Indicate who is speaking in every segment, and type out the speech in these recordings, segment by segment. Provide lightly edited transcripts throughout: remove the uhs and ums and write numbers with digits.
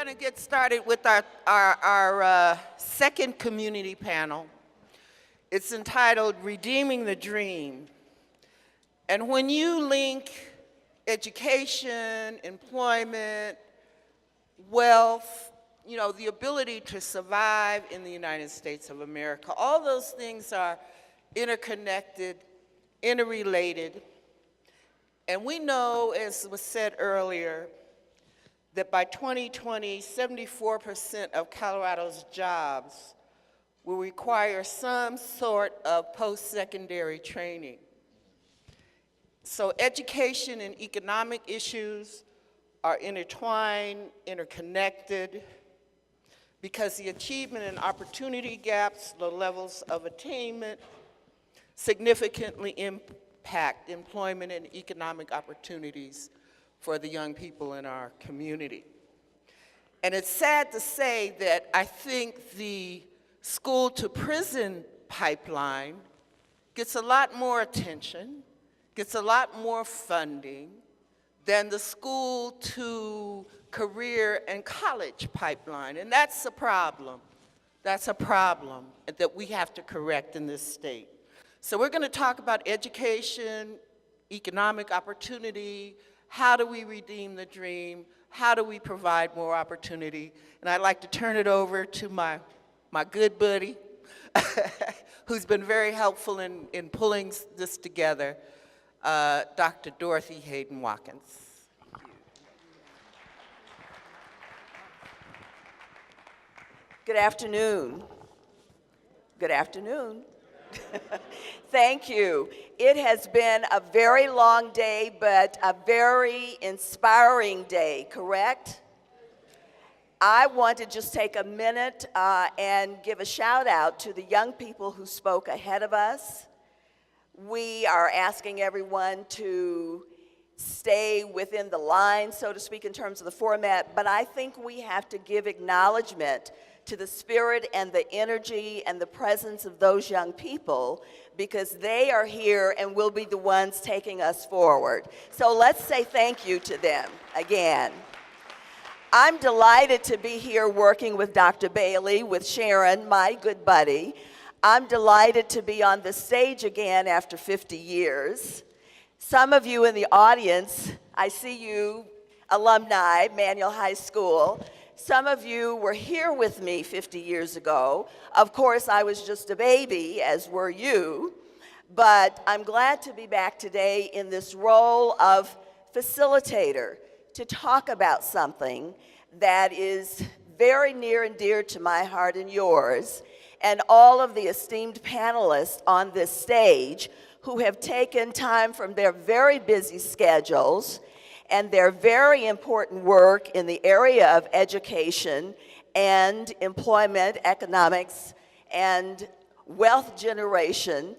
Speaker 1: going to get started with our second community panel. It's entitled Redeeming the Dream. And when you link education, employment, wealth, you know, the ability to survive in the United States of America, all those things are interconnected, interrelated. And we know, as was said earlier, that by 2020, 74% of Colorado's jobs will require some sort of post-secondary training. So education and economic issues are intertwined, interconnected, because the achievement and opportunity gaps, the levels of attainment, significantly impact employment and economic opportunities for the young people in our community. And it's sad to say that I think the school to prison pipeline gets a lot more attention, gets a lot more funding than the school to career and college pipeline. And that's a problem. That's a problem that we have to correct in this state. So we're going to talk about education, economic opportunity, how do we redeem the dream, how do we provide more opportunity. And I'd like to turn it over to my good buddy, who's been very helpful in pulling this together, Dr. Dorothy Hayden-Watkins.
Speaker 2: Good afternoon. Good afternoon. Thank you. It has been a very long day, but a very inspiring day, correct? I want to just take a minute and give a shout out to the young people who spoke ahead of us. We are asking everyone to stay within the line, so to speak, in terms of the format, but I think we have to give acknowledgement to the spirit and the energy and the presence of those young people, because they are here and will be the ones taking us forward. So let's say thank you to them again. I'm delighted to be here working with Dr. Bailey, with Sharon, my good buddy. I'm delighted to be on the stage again after 50 years. Some of you in the audience, I see you, alumni, Manual High School. Some of you were here with me 50 years ago. Of course, I was just a baby, as were you, but I'm glad to be back today in this role of facilitator to talk about something that is very near and dear to my heart and yours, and all of the esteemed panelists on this stage who have taken time from their very busy schedules and their very important work in the area of education and employment, economics, and wealth generation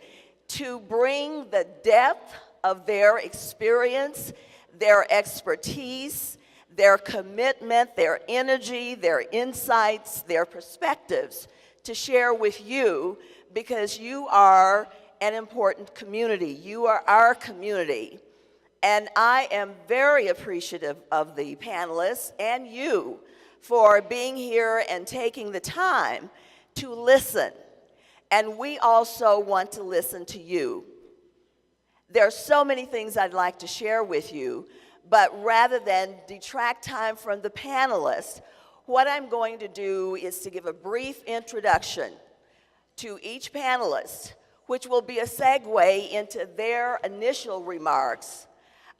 Speaker 2: to bring the depth of their experience, their expertise, their commitment, their energy, their insights, their perspectives to share with you, because you are an important community. You are our community. And I am very appreciative of the panelists and you for being here and taking the time to listen. And we also want to listen to you. There are so many things I'd like to share with you, but rather than detract time from the panelists, what I'm going to do is to give a brief introduction to each panelist, which will be a segue into their initial remarks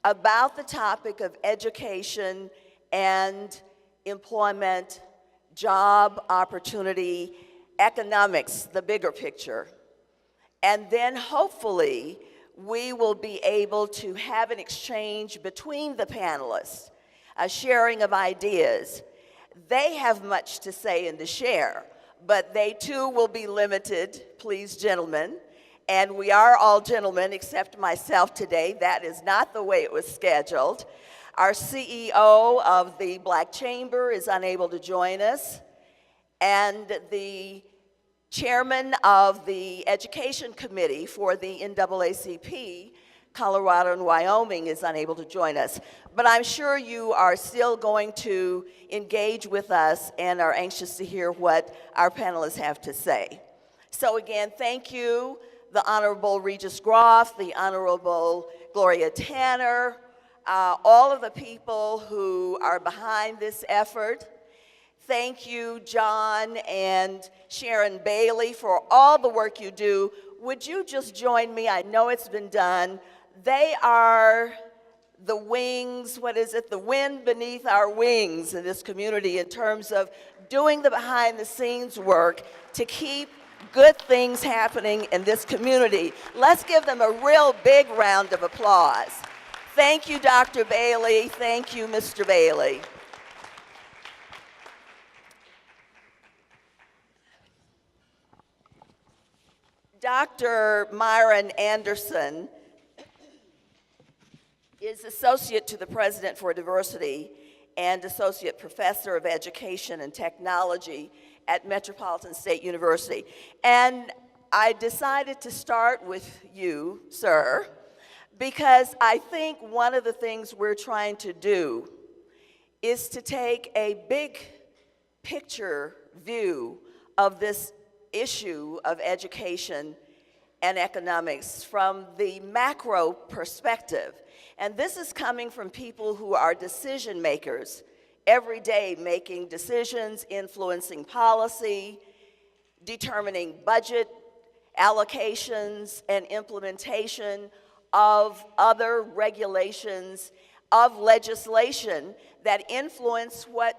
Speaker 2: about the topic of education and employment, job opportunity, economics, the bigger picture. And then hopefully we will be able to have an exchange between the panelists, a sharing of ideas. They have much to say and to share, but they too will be limited, please gentlemen. And we are all gentlemen except myself today. That is not the way it was scheduled. Our CEO of the Black Chamber is unable to join us. And the chairman of the Education Committee for the NAACP Colorado and Wyoming is unable to join us. But I'm sure you are still going to engage with us and are anxious to hear what our panelists have to say. So again, thank you, the Honorable Regis Groff, the Honorable Gloria Tanner, all of the people who are behind this effort. Thank you, John and Sharon Bailey, for all the work you do. Would you just join me? I know it's been done. They are the wings, what is it? The wind beneath our wings in this community in terms of doing the behind the scenes work to keep good things happening in this community. Let's give them a real big round of applause. Thank you, Dr. Bailey. Thank you, Mr. Bailey. Dr. Myron Anderson is Associate to the President for Diversity and Associate Professor of Education and Technology at Metropolitan State University. And I decided to start with you, sir, because I think one of the things we're trying to do is to take a big picture view of this issue of education and economics from the macro perspective. And this is coming from people who are decision makers, every day making decisions, influencing policy, determining budget allocations and implementation of other regulations, of legislation that influence what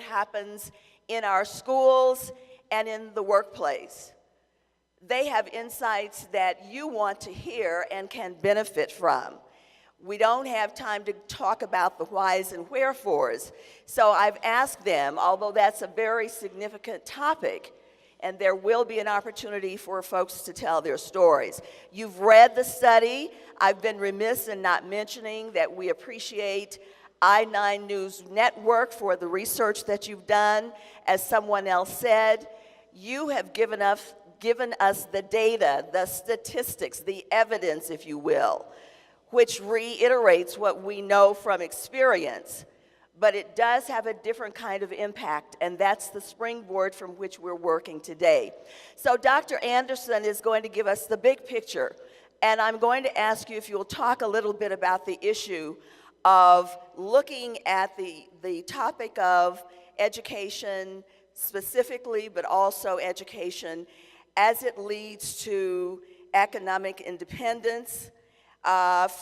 Speaker 2: happens in our schools and in the workplace. They have insights that you want to hear and can benefit from. We don't have time to talk about the whys and wherefores, so I've asked them, although that's a very significant topic, and there will be an opportunity for folks to tell their stories. You've read the study. I've been remiss in not mentioning that we appreciate I9 News Network for the research that you've done. As someone else said, you have given us the data, the statistics, the evidence, if you will, which reiterates what we know from experience. But it does have a different kind of impact, and that's the springboard from which we're working today. So Dr. Anderson is going to give us the big picture, and I'm going to ask you if you'll talk a little bit about the issue of looking at the topic of education specifically, but also education as it leads to economic independence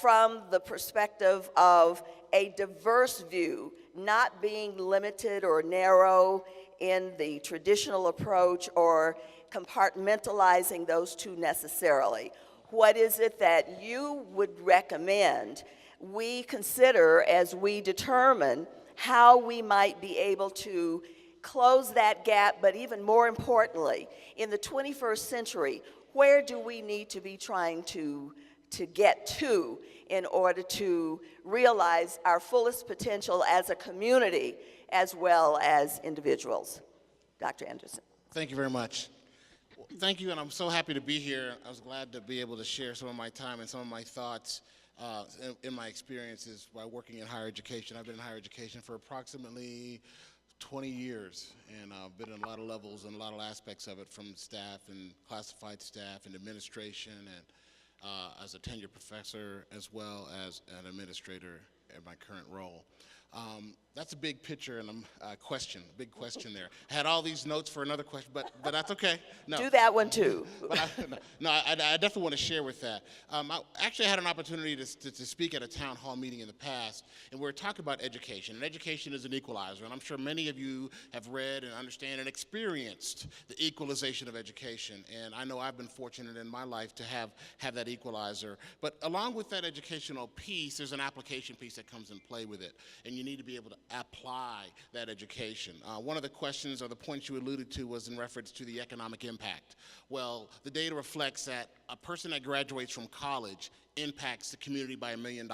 Speaker 2: from the perspective of a diverse view, not being limited or narrow in the traditional approach or compartmentalizing those two necessarily. What is it that you would recommend we consider as we determine how we might be able to close that gap, but even more importantly, in the 21st century, where do we need to be trying to get to in order to realize our fullest potential as a community as well as individuals? Dr. Anderson.
Speaker 3: Thank you very much. Well, thank you, and I'm so happy to be here. I was glad to be able to share some of my time and some of my thoughts in my experiences while working in higher education. I've been in higher education for approximately 20 years, and I've been in a lot of levels and a lot of aspects of it, from staff and classified staff and administration, and as a tenured professor as well as an administrator in my current role. That's a big picture and a big question there. I had all these notes for another question, but that's okay. No.
Speaker 2: Do that one too.
Speaker 3: But I definitely want to share with that. I actually had an opportunity to speak at a town hall meeting in the past, and we were talking about education. And education is an equalizer, and I'm sure many of you have read and understand and experienced the equalization of education. And I know I've been fortunate in my life to have that equalizer. But along with that educational piece, there's an application piece that comes in play with it, and you need to be able to apply that education. One of the questions or the points you alluded to was in reference to the economic impact. Well, the data reflects that a person that graduates from college impacts the community by $1 million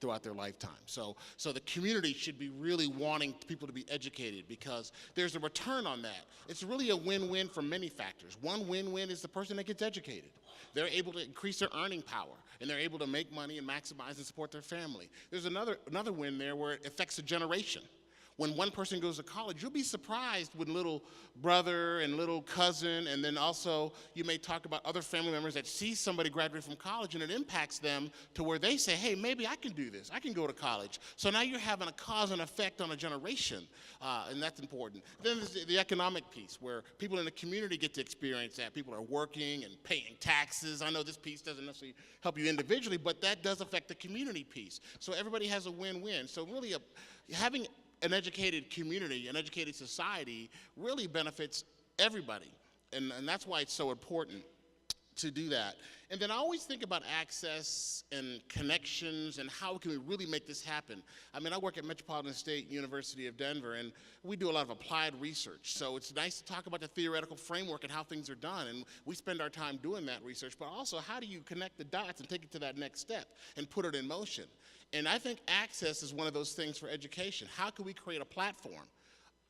Speaker 3: throughout their lifetime. So the community should be really wanting people to be educated because there's a return on that. It's really a win-win from many factors. One win-win is the person that gets educated. They're able to increase their earning power, and they're able to make money and maximize and support their family. There's another win there where it affects a generation. When one person goes to college, you'll be surprised when little brother and little cousin, and then also you may talk about other family members that see somebody graduate from college, and it impacts them to where they say, hey, maybe I can do this. I can go to college. So now you're having a cause and effect on a generation, and that's important. Then there's the economic piece, where people in the community get to experience that. People are working and paying taxes. I know this piece doesn't necessarily help you individually, but that does affect the community piece. So everybody has a win-win. So really having an educated community, an educated society really benefits everybody. And that's why it's so important to do that. And then I always think about access and connections and how can we really make this happen. I mean, I work at Metropolitan State University of Denver, and we do a lot of applied research. So it's nice to talk about the theoretical framework and how things are done, and we spend our time doing that research, but also how do you connect the dots and take it to that next step and put it in motion? And I think access is one of those things for education. How can we create a platform,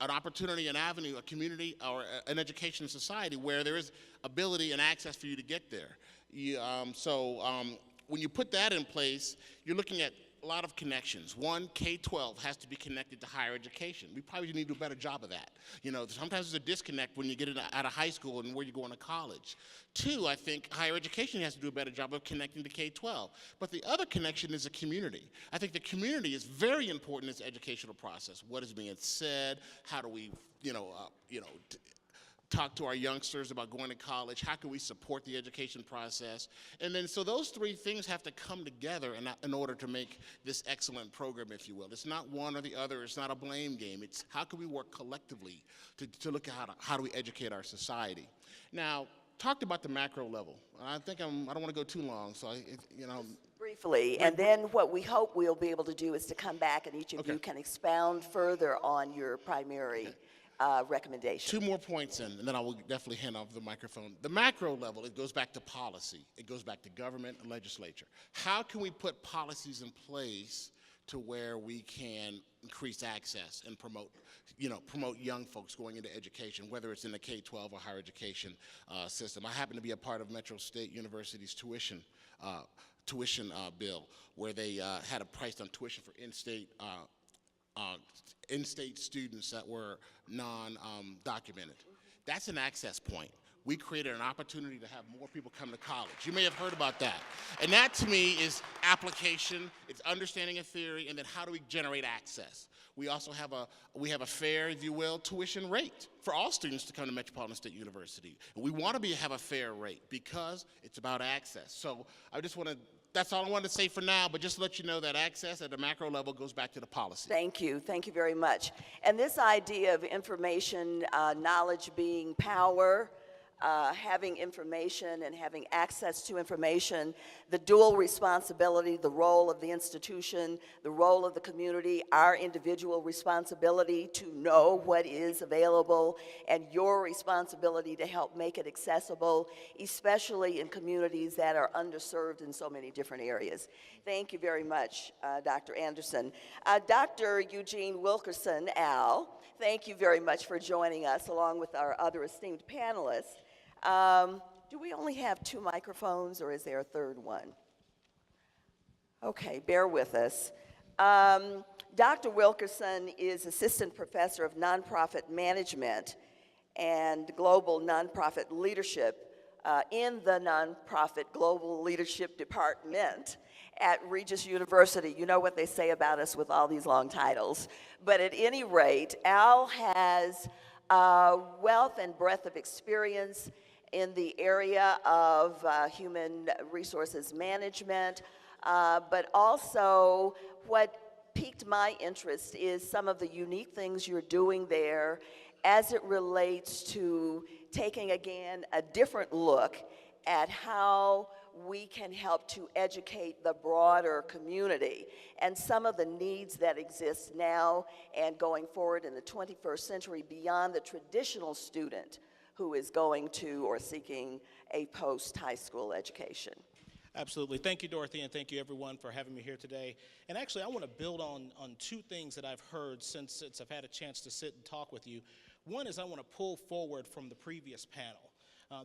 Speaker 3: an opportunity, an avenue, a community, or an education society where there is ability and access for you to get there? When you put that in place, you're looking at a lot of connections. One, K-12 has to be connected to higher education. We probably need to do a better job of that. You know, sometimes there's a disconnect when you get out of high school and where you're going to college. Two, I think higher education has to do a better job of connecting to K-12. But the other connection is the community. I think the community is very important in this educational process. What is being said? How do we, talk to our youngsters about going to college? How can we support the education process? And then, so those three things have to come together in order to make this excellent program, if you will. It's not one or the other. It's not a blame game. It's how can we work collectively to look at how do we educate our society. Now, talked about the macro level. I think I don't want to go too long, so
Speaker 2: Briefly, and then what we hope we'll be able to do is to come back and each of you can expound further on your primary recommendation.
Speaker 3: Two more points in, and then I will definitely hand off the microphone. The macro level, it goes back to policy. It goes back to government and legislature. How can we put policies in place to where we can increase access and promote young folks going into education, whether it's in the K-12 or higher education system? I happen to be a part of Metro State University's tuition bill, where they had a price on tuition for in-state students that were non-documented. That's an access point. We created an opportunity to have more people come to college. You may have heard about that. And that, to me, is application, it's understanding a theory, and then how do we generate access? We also have a fair, if you will, tuition rate for all students to come to Metropolitan State University. And we want to have a fair rate because it's about access. So I just want to, that's all I wanted to say for now, but just to let you know that access at the macro level goes back to the policy.
Speaker 2: Thank you very much. And this idea of information, knowledge being power, having information and having access to information, the dual responsibility, the role of the institution, the role of the community, our individual responsibility to know what is available, and your responsibility to help make it accessible, especially in communities that are underserved in so many different areas. Thank you very much, Dr. Anderson. Dr. Eugene Wilkerson, Al, thank you very much for joining us along with our other esteemed panelists. Do we only have 2 microphones, or is there a third one? Okay, bear with us. Dr. Wilkerson is Assistant Professor of Nonprofit Management and Global Nonprofit Leadership in the Nonprofit Global Leadership Department at Regis University. You know what they say about us with all these long titles. But at any rate, Al has wealth and breadth of experience in the area of human resources management, but also what piqued my interest is some of the unique things you're doing there as it relates to taking, again, a different look at how we can help to educate the broader community and some of the needs that exist now and going forward in the 21st century beyond the traditional student who is going to or seeking a post-high school education.
Speaker 4: Absolutely. Thank you, Dorothy, and thank you, everyone, for having me here today. And actually, I want to build on two things that I've heard since I've had a chance to sit and talk with you. One is I want to pull forward from the previous panel.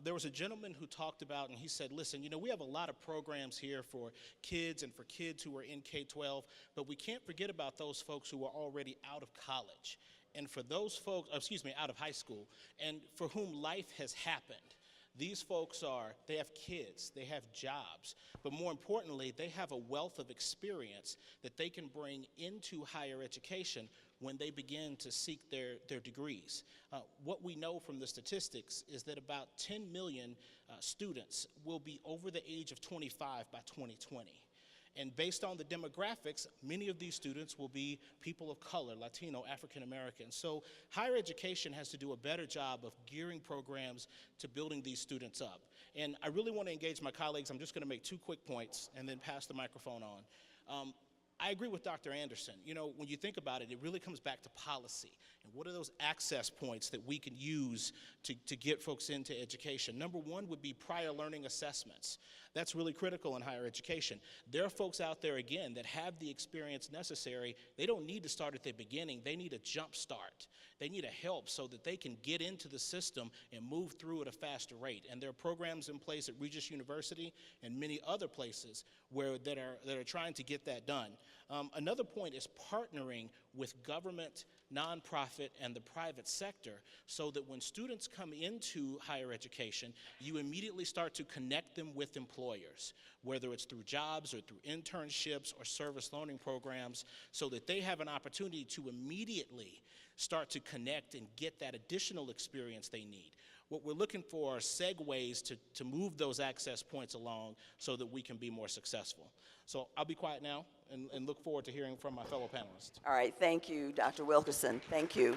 Speaker 4: There was a gentleman who talked about, and he said, listen, you know, we have a lot of programs here for kids and for kids who are in K-12, but we can't forget about those folks who are already out of college. And for those folks, out of high school, and for whom life has happened. These folks they have kids, they have jobs, but more importantly, they have a wealth of experience that they can bring into higher education when they begin to seek their degrees. What we know from the statistics is that about 10 million students will be over the age of 25 by 2020. And based on the demographics, many of these students will be people of color, Latino, African American. So higher education has to do a better job of gearing programs to building these students up. And I really want to engage my colleagues. I'm just going to make 2 quick points and then pass the microphone on. I agree with Dr. Anderson. You know, when you think about it, it really comes back to policy. And what are those access points that we can use to get folks into education? Number one would be prior learning assessments. That's really critical in higher education. There are folks out there, again, that have the experience necessary. They don't need to start at the beginning. They need a jump start. They need a help so that they can get into the system and move through at a faster rate. And there are programs in place at Regis University and many other places that are trying to get that done. Another point is partnering with government, nonprofit, and the private sector so that when students come into higher education, you immediately start to connect them with employers, whether it's through jobs or through internships or service learning programs, so that they have an opportunity to immediately start to connect and get that additional experience they need. What we're looking for are segues to move those access points along so that we can be more successful. So I'll be quiet now and look forward to hearing from my fellow panelists.
Speaker 2: All right, thank you, Dr. Wilkerson. Thank you.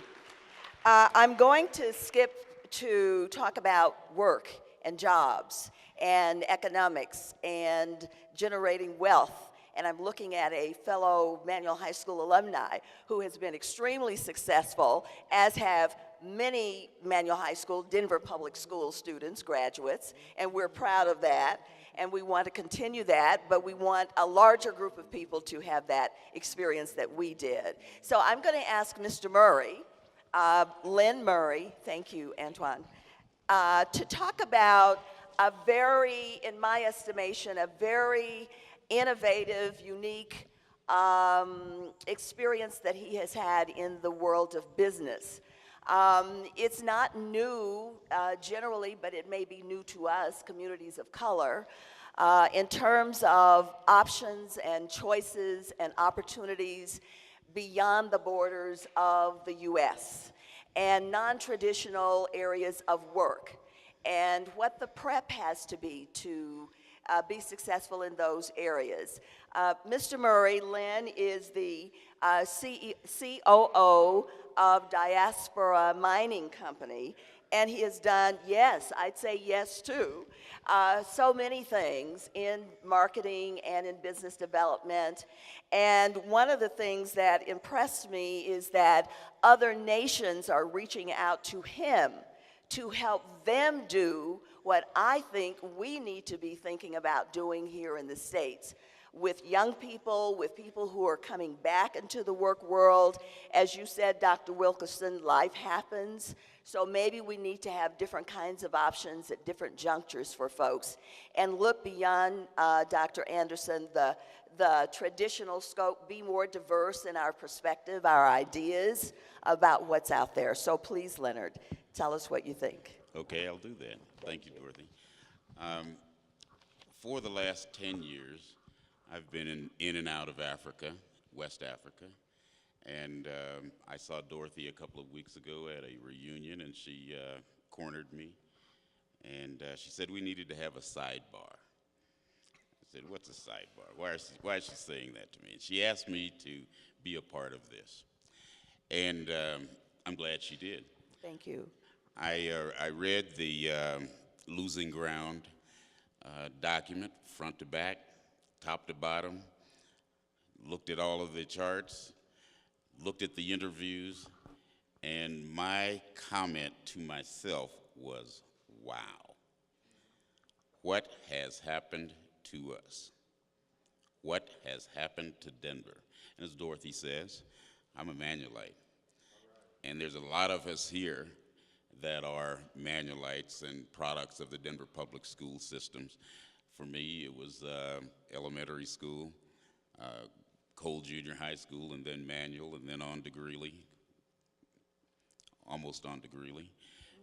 Speaker 2: I'm going to skip to talk about work and jobs and economics and generating wealth. And I'm looking at a fellow Manual High School alumni who has been extremely successful, as have many Manual High School, Denver Public School students, graduates, and we're proud of that. And we want to continue that, but we want a larger group of people to have that experience that we did. So I'm going to ask Mr. Murray, Lynn Murray, thank you, Antoine, to talk about a very, in my estimation, a very innovative, unique experience that he has had in the world of business. It's not new generally, but it may be new to us, communities of color, in terms of options and choices and opportunities beyond the borders of the U.S. and non-traditional areas of work, and what the prep has to be successful in those areas. Mr. Murray, Lynn is the COO of Diaspora Mining Company, and he has done, yes, I'd say yes too, so many things in marketing and in business development. And one of the things that impressed me is that other nations are reaching out to him to help them do what I think we need to be thinking about doing here in the States with young people, with people who are coming back into the work world. As you said, Dr. Wilkerson, life happens, so maybe we need to have different kinds of options at different junctures for folks and look beyond, Dr. Anderson, the traditional scope, be more diverse in our perspective, our ideas about what's out there. So please, Leonard, tell us what you think.
Speaker 5: Okay, I'll do that. Thank you, Dorothy. For the last 10 years, I've been in and out of Africa, West Africa, and I saw Dorothy a couple of weeks ago at a reunion, and she cornered me, and she said we needed to have a sidebar. I said, what's a sidebar? Why is she saying that to me? And she asked me to be a part of this, and I'm glad she did.
Speaker 2: Thank you.
Speaker 5: I read the Losing Ground document, front to back, top to bottom, looked at all of the charts, looked at the interviews, and my comment to myself was, wow. What has happened to us? What has happened to Denver? And as Dorothy says, I'm a Manuelite. And there's a lot of us here that are Manuelites and products of the Denver public school systems. For me, it was elementary school, Cole Junior High School, and then Manual, and then on to Greeley, almost on to Greeley,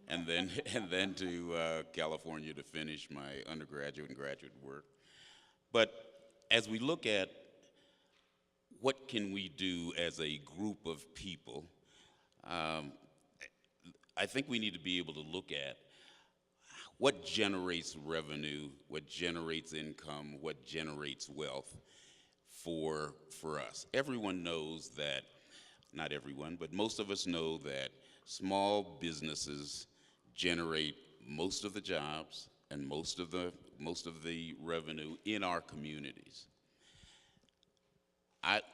Speaker 5: and then to California to finish my undergraduate and graduate work. But as we look at what can we do as a group of people, I think we need to be able to look at what generates revenue, what generates income, what generates wealth for us. Everyone knows that, not everyone, but most of us know that small businesses generate most of the jobs and most of the revenue in our communities.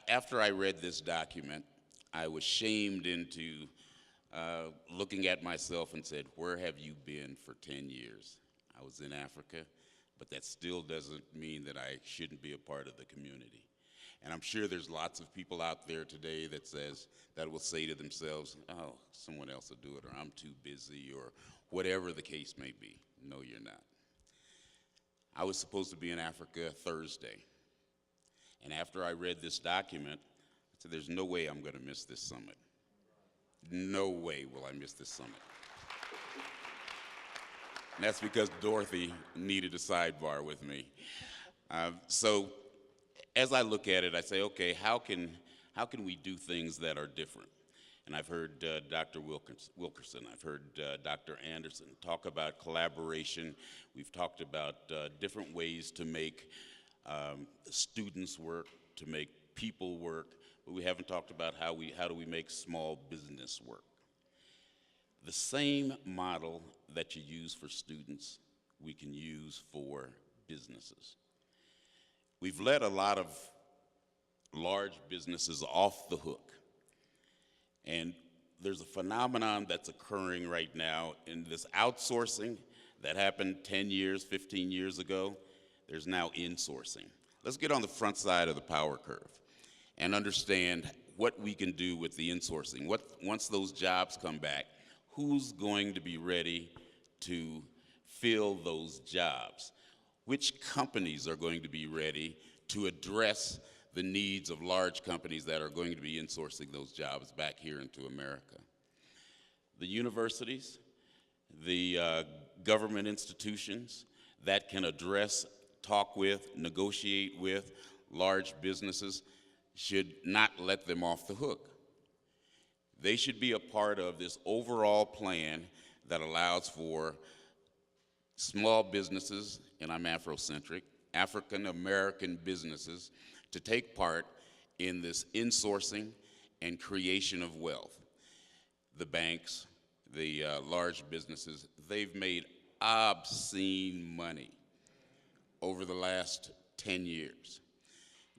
Speaker 5: After I read this document, I was shamed into looking at myself and said, where have you been for 10 years? I was in Africa, but that still doesn't mean that I shouldn't be a part of the community. And I'm sure there's lots of people out there today that will say to themselves, oh, someone else will do it, or I'm too busy, or whatever the case may be. No, you're not. I was supposed to be in Africa Thursday. And after I read this document, I said, there's no way I'm going to miss this summit. No way will I miss this summit. And that's because Dorothy needed a sidebar with me. So as I look at it, I say, okay, how can we do things that are different? And I've heard Dr. Wilkerson, I've heard Dr. Anderson talk about collaboration. We've talked about different ways to make students work, to make people work, but we haven't talked about how do we make small business work. The same model that you use for students, we can use for businesses. We've let a lot of large businesses off the hook. And there's a phenomenon that's occurring right now in this outsourcing that happened 10 years, 15 years ago. There's now insourcing. Let's get on the front side of the power curve and understand what we can do with the insourcing. Once those jobs come back, who's going to be ready to fill those jobs? Which companies are going to be ready to address the needs of large companies that are going to be insourcing those jobs back here into America? The universities, the government institutions that can address, talk with, negotiate with large businesses should not let them off the hook. They should be a part of this overall plan that allows for small businesses, and I'm Afrocentric, African American businesses to take part in this insourcing and creation of wealth. The banks, the large businesses, they've made obscene money over the last 10 years.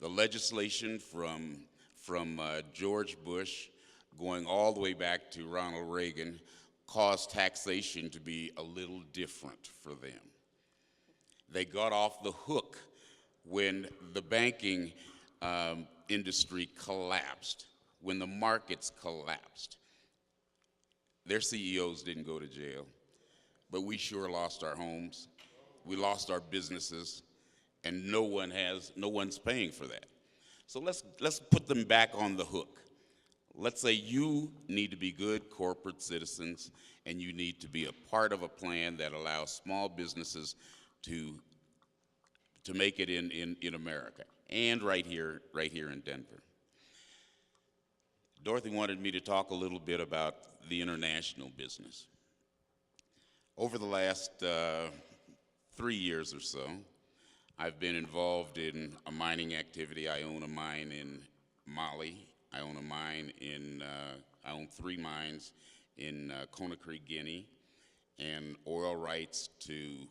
Speaker 5: The legislation from George Bush going all the way back to Ronald Reagan caused taxation to be a little different for them. They got off the hook when the banking industry collapsed, when the markets collapsed. Their CEOs didn't go to jail, but we sure lost our homes. We lost our businesses, and no one's paying for that. So let's put them back on the hook. Let's say you need to be good corporate citizens, and you need to be a part of a plan that allows small businesses to make it in America, and right here in Denver. Dorothy wanted me to talk a little bit about the international business. Over the last 3 years or so, I've been involved in a mining activity. I own a mine in Mali. I own I own 3 mines in Conakry, Guinea, and oil rights to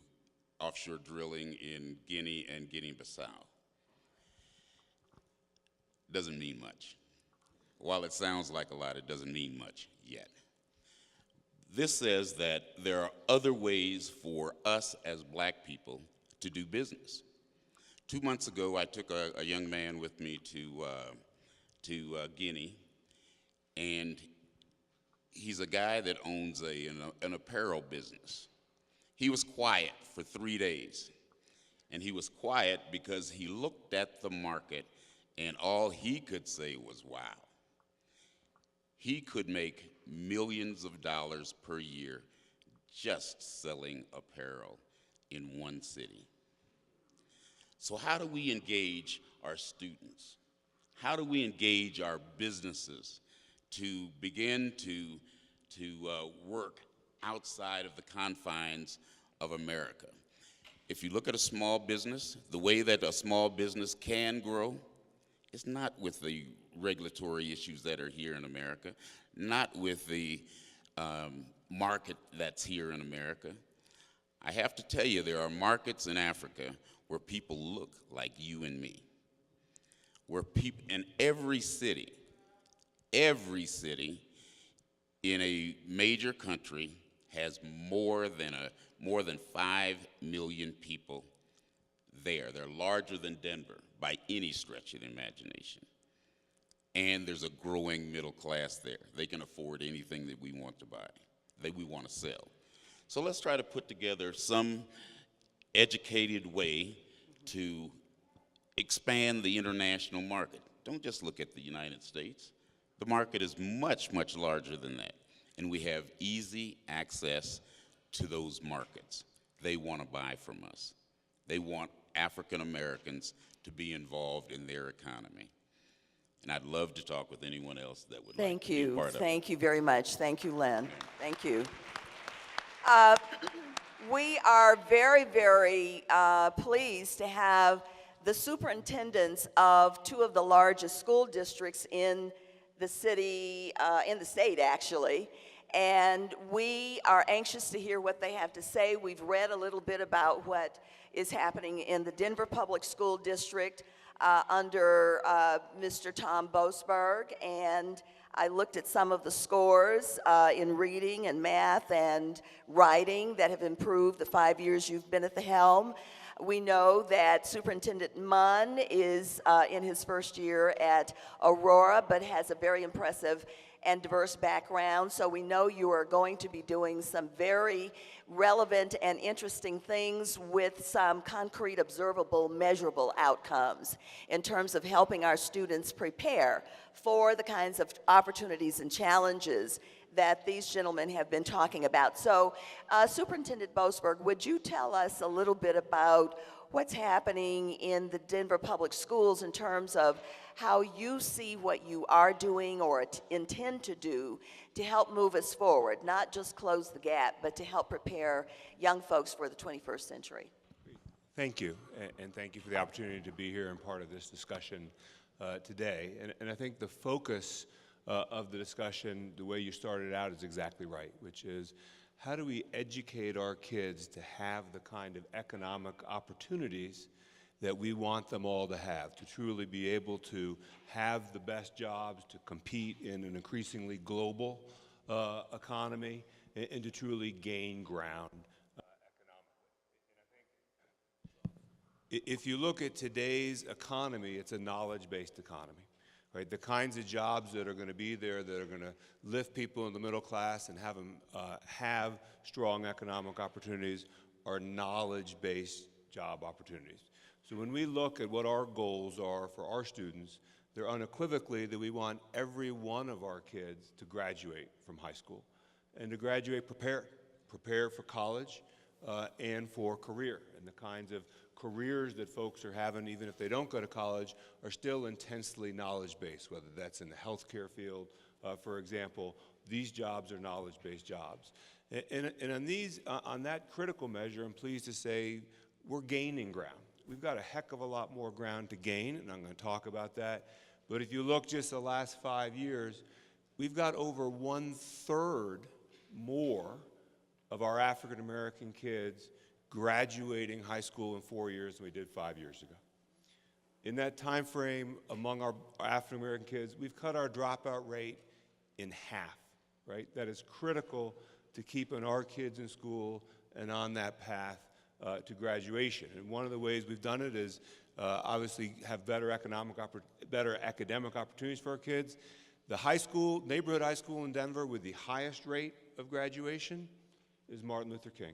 Speaker 5: offshore drilling in Guinea and Guinea-Bissau. Doesn't mean much. While it sounds like a lot, it doesn't mean much yet. This says that there are other ways for us as black people to do business, 2 months ago, I took a young man with me to Guinea, and he's a guy that owns an apparel business. He was quiet for 3 days, and he was quiet because he looked at the market, and all he could say was, wow. He could make millions of dollars per year just selling apparel in one city. So how do we engage our students? How do we engage our businesses to begin to work outside of the confines of America? If you look at a small business, the way that a small business can grow is not with the regulatory issues that are here in America, not with the market that's here in America. I have to tell you, there are markets in Africa where people look like you and me, where people in every city in a major country has more than 5 million people there. They're larger than Denver by any stretch of the imagination. And there's a growing middle class there. They can afford anything that we want to buy, that we want to sell. So let's try to put together some educated way to expand the international market. Don't just look at the United States. The market is much, much larger than that. And we have easy access to those markets. They want to buy from us. They want African Americans to be involved in their economy. And I'd love to talk with anyone else that would like to be a part of it.
Speaker 2: Thank you very much. Thank you, Len. Thank you. We are very, very pleased to have the superintendents of two of the largest school districts in the city, in the state actually, and we are anxious to hear what they have to say. We've read a little bit about what is happening in the Denver Public School District under Mr. Tom Boasberg, and I looked at some of the scores in reading and math and writing that have improved the 5 years you've been at the helm. We know that Superintendent Munn is in his first year at Aurora, but has a very impressive and diverse background, so we know you are going to be doing some very relevant and interesting things with some concrete, observable, measurable outcomes in terms of helping our students prepare for the kinds of opportunities and challenges that these gentlemen have been talking about. So, Superintendent Boasberg, would you tell us a little bit about what's happening in the Denver Public Schools in terms of how you see what you are doing or intend to do to help move us forward, not just close the gap, but to help prepare young folks for the 21st century?
Speaker 6: Thank you, and thank you for the opportunity to be here and part of this discussion today. And I think the focus of the discussion, the way you started out, is exactly right, which is how do we educate our kids to have the kind of economic opportunities that we want them all to have, to truly be able to have the best jobs, to compete in an increasingly global economy, and to truly gain ground economically. If you look at today's economy, it's a knowledge-based economy, right? The kinds of jobs that are going to be there that are going to lift people in the middle class and have them have strong economic opportunities are knowledge-based job opportunities. So when we look at what our goals are for our students, they're unequivocally that we want every one of our kids to graduate from high school and to graduate prepared for college and for career. And the kinds of careers that folks are having, even if they don't go to college, are still intensely knowledge-based, whether that's in the healthcare field, for example. These jobs are knowledge-based jobs. And on that critical measure, I'm pleased to say we're gaining ground. We've got a heck of a lot more ground to gain, and I'm going to talk about that. But if you look just the last 5 years, we've got over 1/3 more of our African American kids graduating high school in 4 years than we did 5 years ago. In that time frame, among our African American kids, we've cut our dropout rate in half, right? That is critical to keeping our kids in school and on that path to graduation. And one of the ways we've done it is obviously have better academic opportunities for our kids. The high school, neighborhood high school in Denver with the highest rate of graduation is Martin Luther King,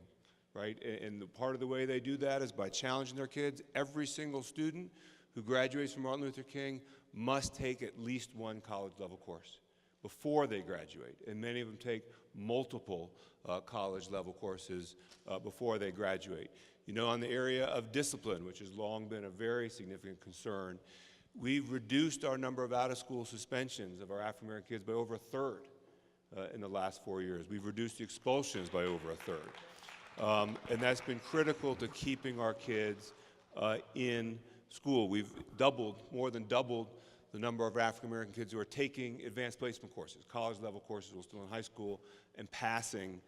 Speaker 6: right? And part of the way they do that is by challenging their kids. Every single student who graduates from Martin Luther King must take at least one college level course before they graduate. And many of them take multiple college level courses before they graduate. You know, on the area of discipline, which has long been a very significant concern, we've reduced our number of out-of-school suspensions of our African-American kids by over a third in the last 4 years. We've reduced the expulsions by over a third. And that's been critical to keeping our kids in school. We've more than doubled the number of African-American kids who are taking advanced placement courses, college-level courses while still in high school, and passing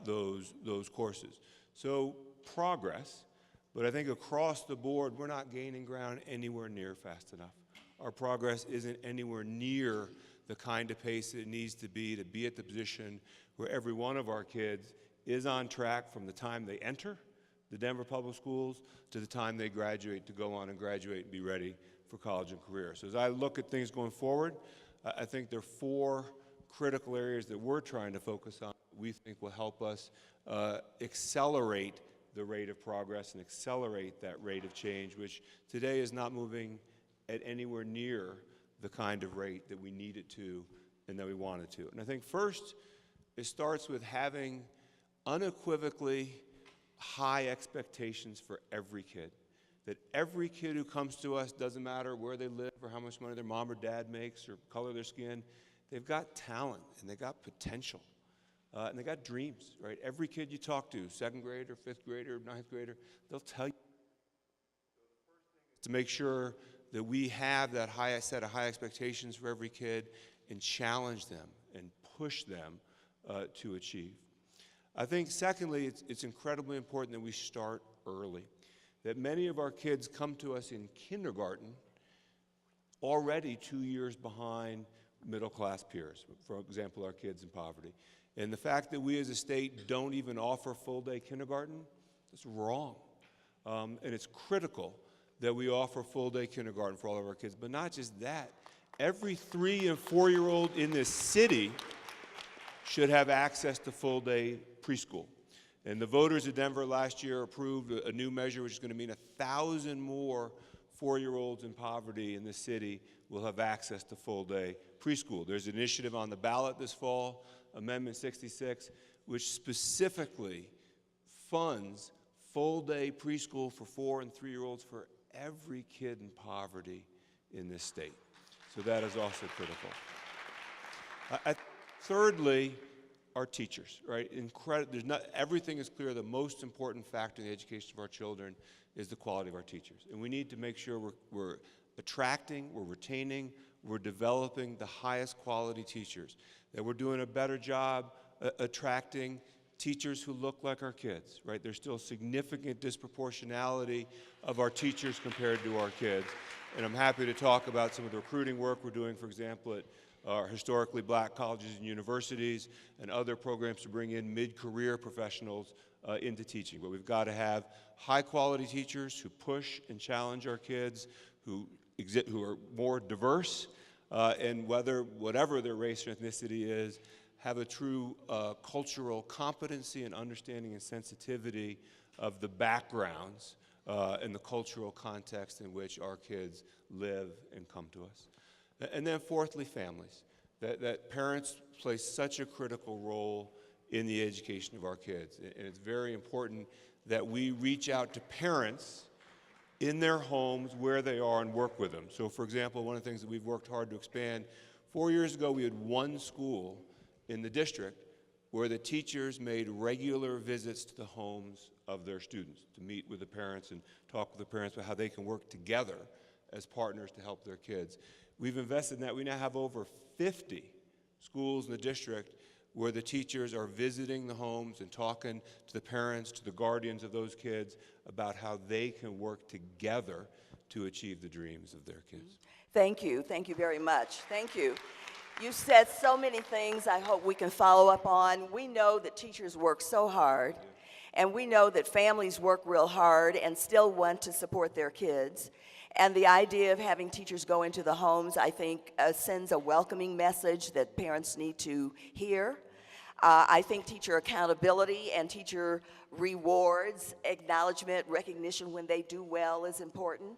Speaker 6: those courses. So progress. But I think across the board, we're not gaining ground anywhere near fast enough. Our progress isn't anywhere near the kind of pace it needs to be at the position where every one of our kids is on track from the time they enter the Denver Public Schools to the time they graduate, to go on and graduate and be ready for college and career. So as I look at things going forward, I think there are 4 critical areas that we're trying to focus on that we think will help us accelerate the rate of progress and accelerate that rate of change, which today is not moving at anywhere near the kind of rate that we need it to and that we want it to. And I think first, it starts with having unequivocally high expectations for every kid. That every kid who comes to us, doesn't matter where they live or how much money their mom or dad makes or color of their skin, they've got talent and they've got potential. And they got dreams, right? Every kid you talk to, 2nd grader, 5th grader, 9th grader, they'll tell you. To make sure that we have that set of high expectations for every kid and challenge them and push them to achieve. I think secondly, it's incredibly important that we start early. That many of our kids come to us in kindergarten already 2 years behind middle class peers, for example, our kids in poverty. And the fact that we as a state don't even offer full-day kindergarten, that's wrong. And it's critical that we offer full-day kindergarten for all of our kids. But not just that, every 3- and 4-year-old in this city should have access to full-day preschool. And the voters of Denver last year approved a new measure which is going to mean 1,000 more 4-year-olds in poverty in this city will have access to full-day preschool. There's an initiative on the ballot this fall, Amendment 66, which specifically funds full-day preschool for 4- and 3-year-olds for every kid in poverty in this state. So that is also critical. Thirdly, our teachers, right? Everything is clear. The most important factor in the education of our children is the quality of our teachers. And we need to make sure we're attracting, we're retaining, we're developing the highest quality teachers, that we're doing a better job attracting teachers who look like our kids, right? There's still significant disproportionality of our teachers compared to our kids. And I'm happy to talk about some of the recruiting work we're doing, for example, at our historically black colleges and universities and other programs to bring in mid-career professionals into teaching. But we've got to have high-quality teachers who push and challenge our kids, who are more diverse, and whatever their race or ethnicity is, have a true cultural competency and understanding and sensitivity of the backgrounds and the cultural context in which our kids live and come to us. And then fourthly, families. That parents play such a critical role in the education of our kids. And it's very important that we reach out to parents in their homes where they are and work with them. So for example, one of the things that we've worked hard to expand, 4 years ago we had one school in the district where the teachers made regular visits to the homes of their students to meet with the parents and talk with the parents about how they can work together as partners to help their kids. We've invested in that. We now have over 50 schools in the district where the teachers are visiting the homes and talking to the parents, to the guardians of those kids about how they can work together to achieve the dreams of their kids.
Speaker 2: Thank you. Thank you very much. Thank you. You said so many things I hope we can follow up on. We know that teachers work so hard. And we know that families work real hard and still want to support their kids. And the idea of having teachers go into the homes, I think, sends a welcoming message that parents need to hear. I think teacher accountability and teacher rewards, acknowledgement, recognition when they do well is important.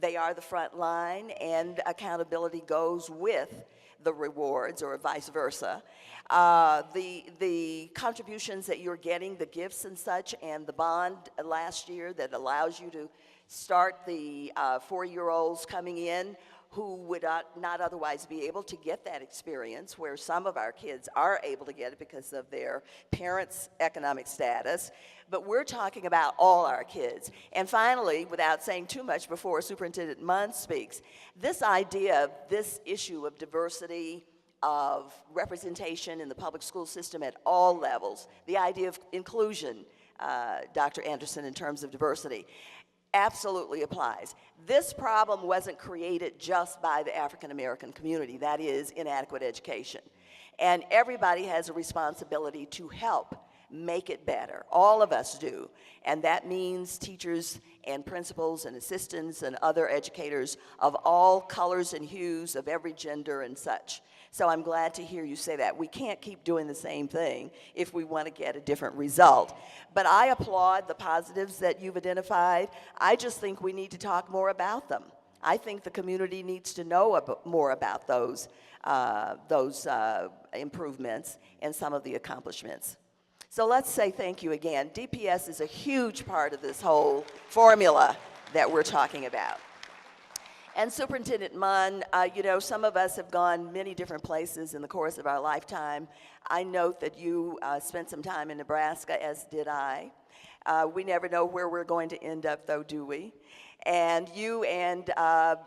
Speaker 2: They are the front line, and accountability goes with the rewards, or vice versa. The contributions that you're getting, the gifts and such, and the bond last year that allows you to start the 4-year-olds coming in who would not otherwise be able to get that experience, where some of our kids are able to get it because of their parents' economic status. But we're talking about all our kids. And finally, without saying too much before Superintendent Munn speaks, this idea of this issue of diversity, of representation in the public school system at all levels, the idea of inclusion, Dr. Anderson, in terms of diversity, absolutely applies. This problem wasn't created just by the African American community, that is, inadequate education. And everybody has a responsibility to help make it better. All of us do. And that means teachers and principals and assistants and other educators of all colors and hues, of every gender and such. So I'm glad to hear you say that. We can't keep doing the same thing if we want to get a different result. But I applaud the positives that you've identified. I just think we need to talk more about them. I think the community needs to know more about those improvements and some of the accomplishments. So let's say thank you again. DPS is a huge part of this whole formula that we're talking about. And Superintendent Munn, you know, some of us have gone many different places in the course of our lifetime. I note that you spent some time in Nebraska, as did I. We never know where we're going to end up, though, do we? And you and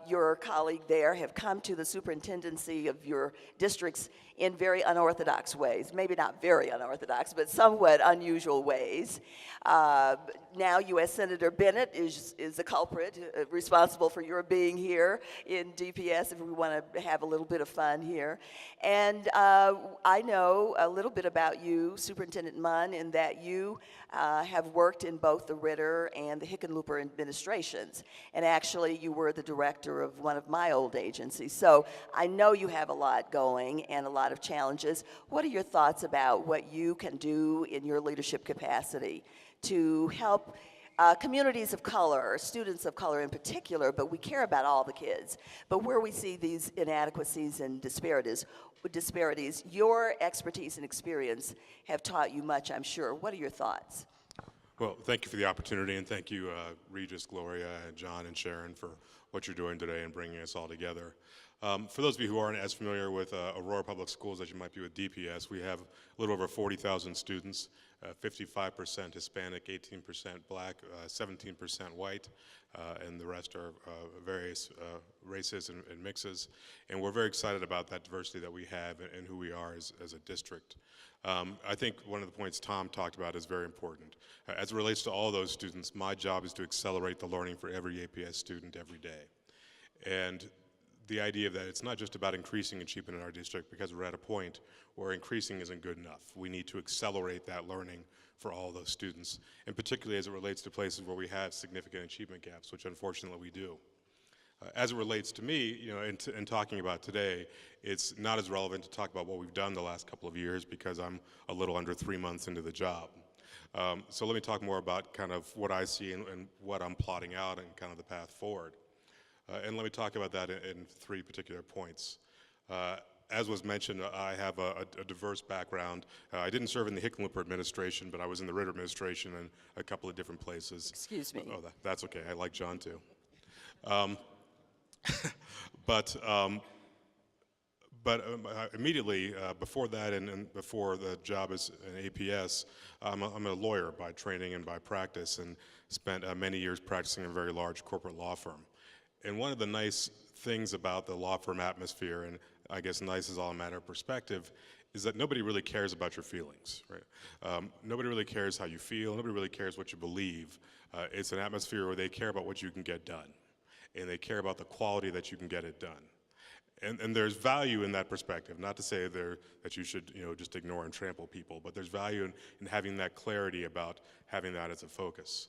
Speaker 2: your colleague there have come to the superintendency of your districts in very unorthodox ways. Maybe not very unorthodox, but somewhat unusual ways. Now U.S. Senator Bennett is the culprit, responsible for your being here in DPS, if we want to have a little bit of fun here. And I know a little bit about you, Superintendent Munn, in that you have worked in both the Ritter and the Hickenlooper administrations. And actually, you were the director of one of my old agencies. So I know you have a lot going and a lot of challenges. What are your thoughts about what you can do in your leadership capacity to help communities of color, students of color in particular, but we care about all the kids, but where we see these inadequacies and disparities, your expertise and experience have taught you much, I'm sure. What are your thoughts?
Speaker 7: Well, thank you for the opportunity, and thank you, Regis, Gloria, and John, and Sharon, for what you're doing today and bringing us all together. For those of you who aren't as familiar with Aurora Public Schools as you might be with DPS, we have a little over 40,000 students, 55% Hispanic, 18% Black, 17% white, and the rest are various races and mixes. And we're very excited about that diversity that we have and who we are as a district. I think one of the points Tom talked about is very important. As it relates to all those students, my job is to accelerate the learning for every APS student every day. And the idea that it's not just about increasing achievement in our district, because we're at a point where increasing isn't good enough. We need to accelerate that learning for all those students, and particularly as it relates to places where we have significant achievement gaps, which unfortunately we do. As it relates to me, you know, in talking about today, it's not as relevant to talk about what we've done the last couple of years because I'm a little under 3 months into the job. So let me talk more about kind of what I see and what I'm plotting out and kind of the path forward. And let me talk about that in 3 particular points. As was mentioned, I have a diverse background. I didn't serve in the Hickenlooper administration, but I was in the Ritter administration in a couple of different places.
Speaker 2: Excuse me.
Speaker 7: Oh, that's okay. I like John too. But immediately before that and before the job as an APS, I'm a lawyer by training and by practice, and spent many years practicing in a very large corporate law firm. And one of the nice things about the law firm atmosphere, and I guess nice is all a matter of perspective, is that nobody really cares about your feelings, right? Nobody really cares how you feel. Nobody really cares what you believe. It's an atmosphere where they care about what you can get done, and they care about the quality that you can get it done. And there's value in that perspective, not to say that you should just ignore and trample people, but there's value in having that clarity about having that as a focus.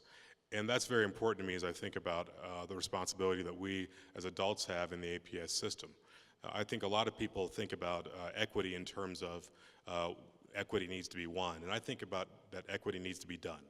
Speaker 7: And that's very important to me as I think about the responsibility that we as adults have in the APS system. I think a lot of people think about equity in terms of equity needs to be won, and I think about that equity needs to be done.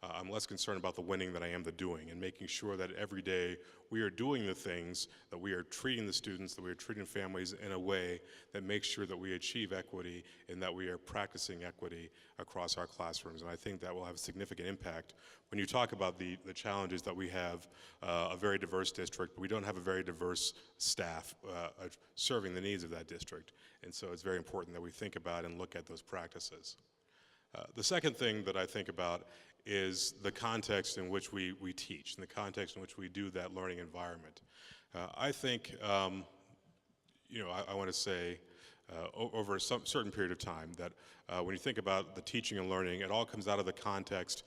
Speaker 7: I'm less concerned about the winning than I am the doing, and making sure that every day we are doing the things, that we are treating the students, that we are treating families in a way that makes sure that we achieve equity and that we are practicing equity across our classrooms. And I think that will have a significant impact when you talk about the challenges that we have a very diverse district, but we don't have a very diverse staff serving the needs of that district. And so it's very important that we think about and look at those practices. The second thing that I think about is the context in which we teach, and the context in which we do that learning environment. I think, I want to say over a certain period of time that when you think about the teaching and learning, it all comes out of the context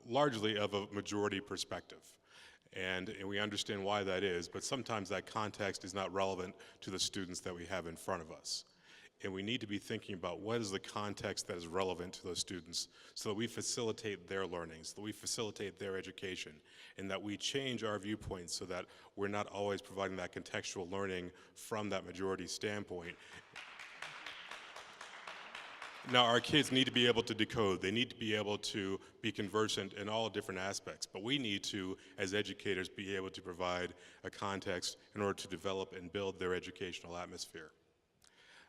Speaker 7: largely of a majority perspective. And we understand why that is, but sometimes that context is not relevant to the students that we have in front of us. And we need to be thinking about what is the context that is relevant to those students so that we facilitate their learning, so that we facilitate their education, and that we change our viewpoints so that we're not always providing that contextual learning from that majority standpoint. Now, our kids need to be able to decode. They need to be able to be conversant in all different aspects. But we need to, as educators, be able to provide a context in order to develop and build their educational atmosphere.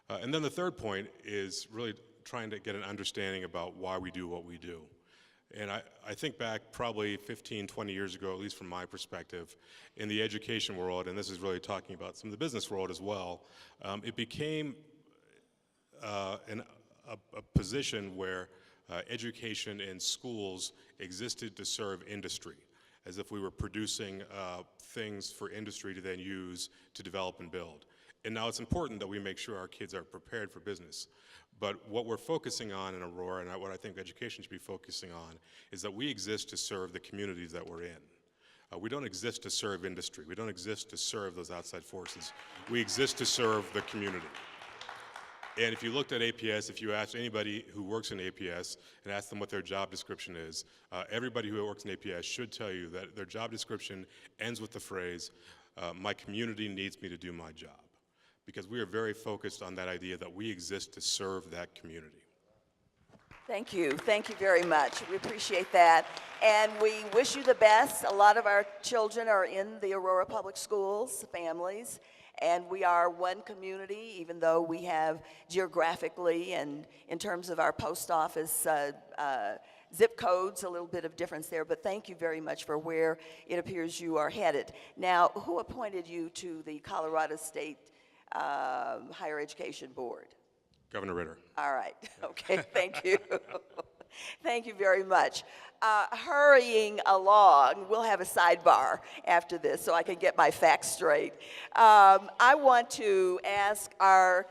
Speaker 7: And then the third point is really trying to get an understanding about why we do what we do. And I think back probably 15, 20 years ago, at least from my perspective, in the education world, and this is really talking about some of the business world as well, it became a position where education in schools existed to serve industry, as if we were producing things for industry to then use to develop and build. And now it's important that we make sure our kids are prepared for business. But what we're focusing on in Aurora, and what I think education should be focusing on, is that we exist to serve the communities that we're in. We don't exist to serve industry. We don't exist to serve those outside forces. We exist to serve the community. And if you looked at APS, if you asked anybody who works in APS and asked them what their job description is, everybody who works in APS should tell you that their job description ends with the phrase, my community needs me to do my job. Because we are very focused on that idea that we exist to serve that community.
Speaker 2: Thank you very much. We appreciate that. And we wish you the best. A lot of our children are in the Aurora Public Schools, families, and we are one community, even though we have geographically and in terms of our post office zip codes, a little bit of difference there, but thank you very much for where it appears you are headed. Now, who appointed you to the Colorado State Higher Education Board?
Speaker 7: Governor Ritter.
Speaker 2: All right, okay, thank you. Thank you very much. Hurrying along, we'll have a sidebar after this so I can get my facts straight. I want to ask our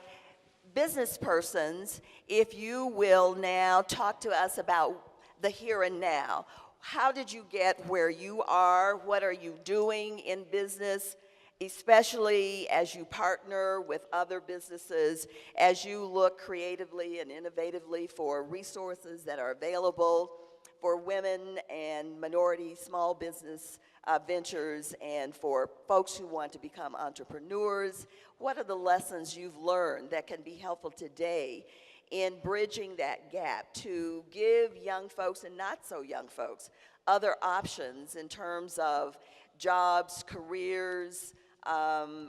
Speaker 2: business persons if you will now talk to us about the here and now. How did you get where you are? What are you doing in business? Especially as you partner with other businesses, as you look creatively and innovatively for resources that are available for women and minority small business ventures, and for folks who want to become entrepreneurs. What are the lessons you've learned that can be helpful today in bridging that gap to give young folks and not so young folks other options in terms of jobs, careers,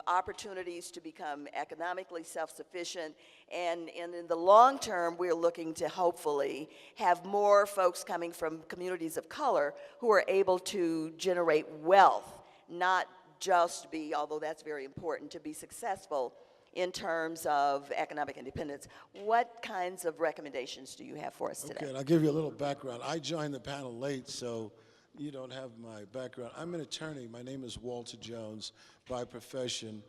Speaker 2: opportunities to become economically self-sufficient, and in the long term, we're looking to hopefully have more folks coming from communities of color who are able to generate wealth, not just be, although that's very important, to be successful in terms of economic independence. What kinds of recommendations do you have for us today?
Speaker 8: Okay, and I'll give you a little background. I joined the panel late, so you don't have my background. I'm an attorney. My name is Walter Jones by profession.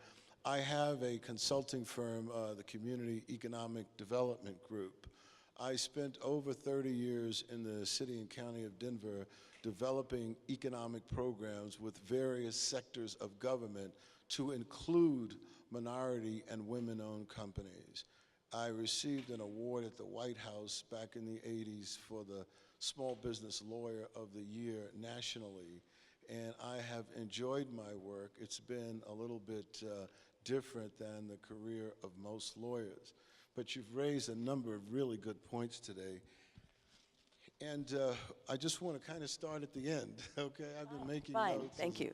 Speaker 8: I have a consulting firm, the Community Economic Development Group. I spent over 30 years in the city and county of Denver developing economic programs with various sectors of government to include minority and women-owned companies. I received an award at the White House back in the 80s for the Small Business Lawyer of the Year nationally, and I have enjoyed my work. It's been a little bit different than the career of most lawyers. But you've raised a number of really good points today. And I just want to kind of start at the end, okay? I've been making
Speaker 2: Fine,
Speaker 8: notes.
Speaker 2: thank you.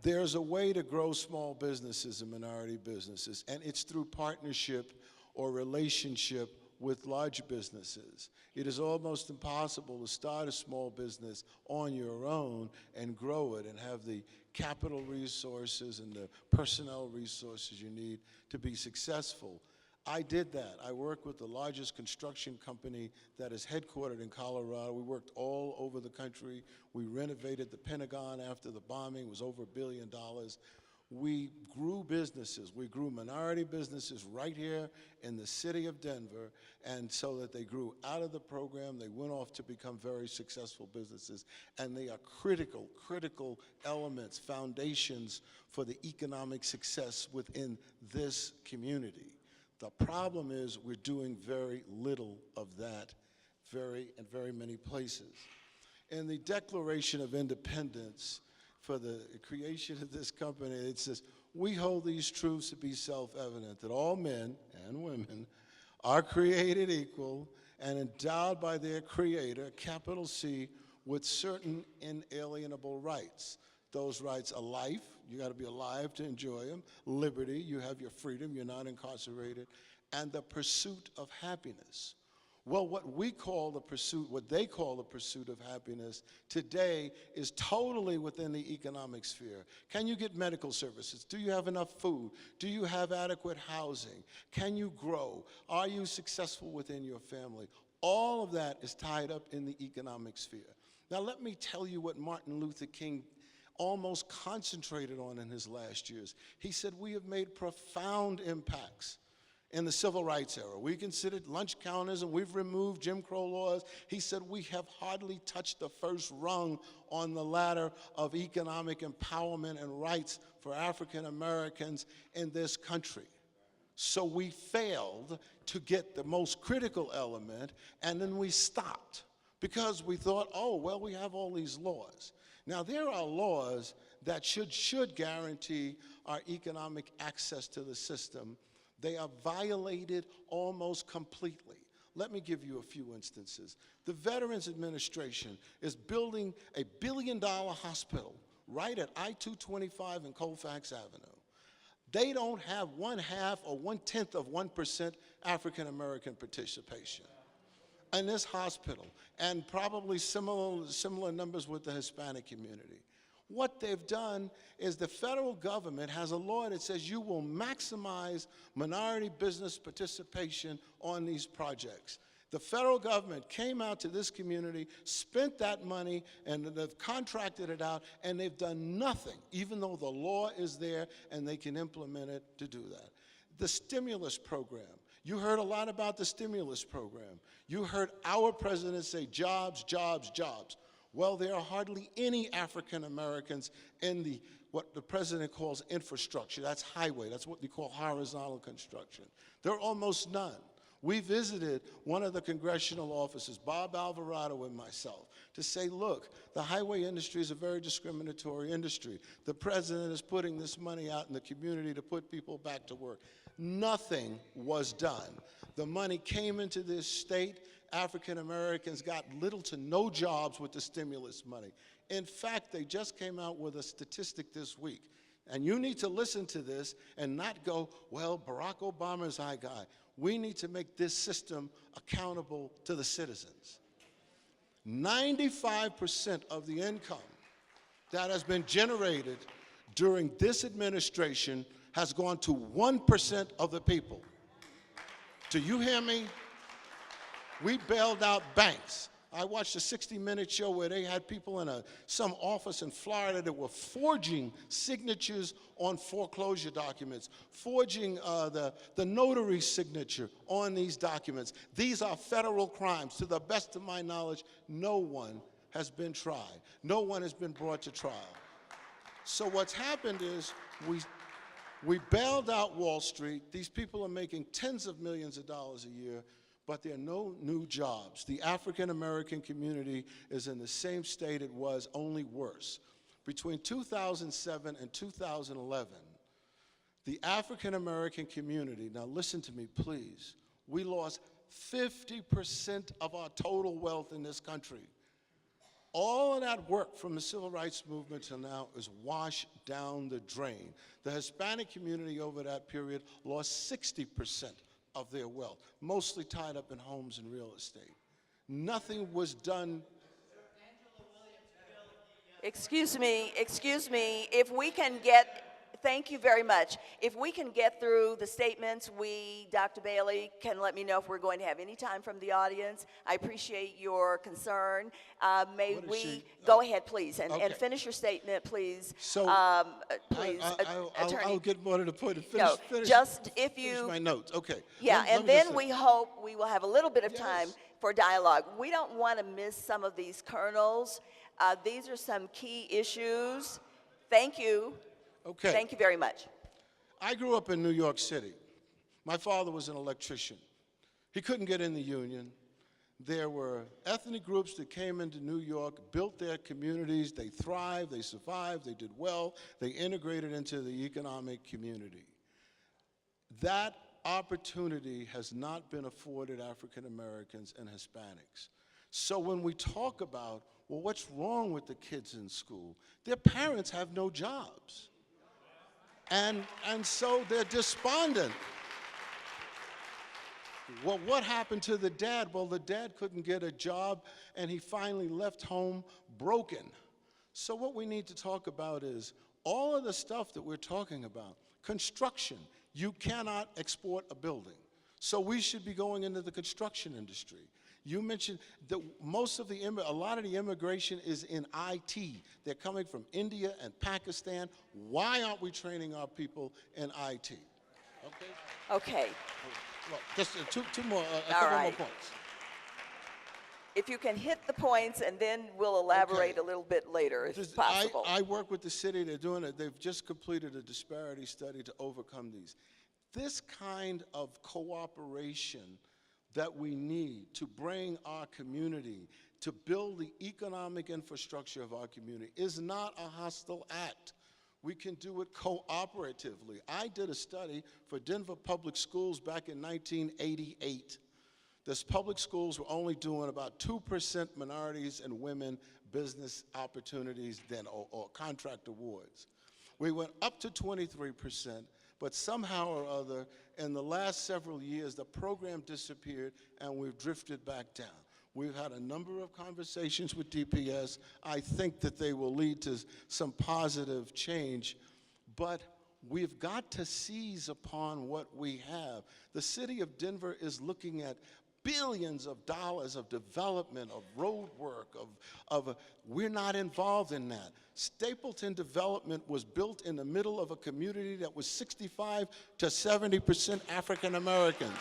Speaker 8: There's a way to grow small businesses and minority businesses, and it's through partnership or relationship with large businesses. It is almost impossible to start a small business on your own and grow it and have the capital resources and the personnel resources you need to be successful. I did that. I worked with the largest construction company that is headquartered in Colorado. We worked all over the country. We renovated the Pentagon after the bombing. It was over $1 billion. We grew businesses. We grew minority businesses right here in the city of Denver, and so that they grew out of the program, they went off to become very successful businesses, and they are critical, critical elements, foundations for the economic success within this community. The problem is we're doing very little of that in very many places. In the Declaration of Independence for the creation of this company, it says, "We hold these truths to be self-evident, that all men and women are created equal and endowed by their Creator, capital C, with certain inalienable rights. Those rights are life, you got to be alive to enjoy them, liberty, you have your freedom, you're not incarcerated, and the pursuit of happiness." Well, what they call the pursuit of happiness today is totally within the economic sphere. Can you get medical services? Do you have enough food? Do you have adequate housing? Can you grow? Are you successful within your family? All of that is tied up in the economic sphere. Now, let me tell you what Martin Luther King almost concentrated on in his last years. He said, "We have made profound impacts in the civil rights era. We considered lunch counters and we've removed Jim Crow laws." He said, "We have hardly touched the first rung on the ladder of economic empowerment and rights for African Americans in this country." So we failed to get the most critical element, and then we stopped because we thought, oh, well, we have all these laws. Now, there are laws that should guarantee our economic access to the system. They are violated almost completely. Let me give you a few instances. The Veterans Administration is building a $1 billion hospital right at I-225 and Colfax Avenue. They don't have 1/2 or 1/10 of 1% African American participation in this hospital, and probably similar numbers with the Hispanic community. What they've done is the federal government has a law that says you will maximize minority business participation on these projects. The federal government came out to this community, spent that money, and they've contracted it out, and they've done nothing, even though the law is there and they can implement it to do that. The stimulus program. You heard a lot about the stimulus program. You heard our president say jobs, jobs, jobs. Well, there are hardly any African Americans in what the president calls infrastructure. That's highway. That's what we call horizontal construction. There are almost none. We visited one of the congressional offices, Bob Alvarado and myself, to say, look, the highway industry is a very discriminatory industry. The president is putting this money out in the community to put people back to work. Nothing was done. The money came into this state. African Americans got little to no jobs with the stimulus money. In fact, they just came out with a statistic this week. And you need to listen to this and not go, well, Barack Obama's our guy. We need to make this system accountable to the citizens. 95% of the income that has been generated during this administration has gone to 1% of the people. Do you hear me? We bailed out banks. I watched a 60-minute show where they had people in some office in Florida that were forging signatures on foreclosure documents, forging the notary signature on these documents. These are federal crimes. To the best of my knowledge, no one has been tried. No one has been brought to trial. So what's happened is We bailed out Wall Street. These people are making tens of millions of dollars a year, but there are no new jobs. The African American community is in the same state it was, only worse. Between 2007 and 2011, the African American community, now listen to me please, we lost 50% of our total wealth in this country. All of that work from the civil rights movement to now is washed down the drain. The Hispanic community over that period lost 60% of their wealth, mostly tied up in homes and real estate. Nothing was done.
Speaker 2: Excuse me, if we can get, thank you very much. If we can get through the statements, Dr. Bailey, can let me know if we're going to have any time from the audience. I appreciate your concern. May we, go ahead, please, and finish your statement, please.
Speaker 8: So,
Speaker 2: please, Attorney.
Speaker 8: I'll get more to the point.
Speaker 2: Just if you.
Speaker 8: Finish my notes, okay.
Speaker 2: Yeah,
Speaker 8: Let
Speaker 2: and
Speaker 8: me just
Speaker 2: then
Speaker 8: say-
Speaker 2: we hope we will have a little bit of time
Speaker 8: Yes.
Speaker 2: for dialogue. We don't want to miss some of these kernels. These are some key issues. Thank you.
Speaker 8: Okay.
Speaker 2: Thank you very much.
Speaker 8: I grew up in New York City. My father was an electrician. He couldn't get in the union. There were ethnic groups that came into New York, built their communities, they thrived, they survived, they did well, they integrated into the economic community. That opportunity has not been afforded African Americans and Hispanics. So when we talk about, well, what's wrong with the kids in school? Their parents have no jobs. And so they're despondent. Well, what happened to the dad? Well, the dad couldn't get a job, and he finally left home broken. So what we need to talk about is all of the stuff that we're talking about. Construction, you cannot export a building. So we should be going into the construction industry. You mentioned that a lot of the immigration is in IT. They're coming from India and Pakistan. Why aren't we training our people in IT? Okay?
Speaker 2: Okay.
Speaker 8: Well, just two more, a
Speaker 2: All
Speaker 8: couple
Speaker 2: right.
Speaker 8: more points.
Speaker 2: If you can hit the points, and then we'll elaborate
Speaker 8: Okay.
Speaker 2: a little bit later, if possible.
Speaker 8: I work with the city. They're doing it. They've just completed a disparity study to overcome these. This kind of cooperation that we need to bring our community, to build the economic infrastructure of our community is not a hostile act. We can do it cooperatively. I did a study for Denver Public Schools back in 1988. This public schools were only doing about 2% minorities and women business opportunities then, or contract awards. We went up to 23%, but somehow or other, in the last several years, the program disappeared and we've drifted back down. We've had a number of conversations with DPS. I think that they will lead to some positive change, but we've got to seize upon what we have. The city of Denver is looking at billions of dollars of development, of road work, we're not involved in that. Stapleton Development was built in the middle of a community that was 65 to 70% African Americans.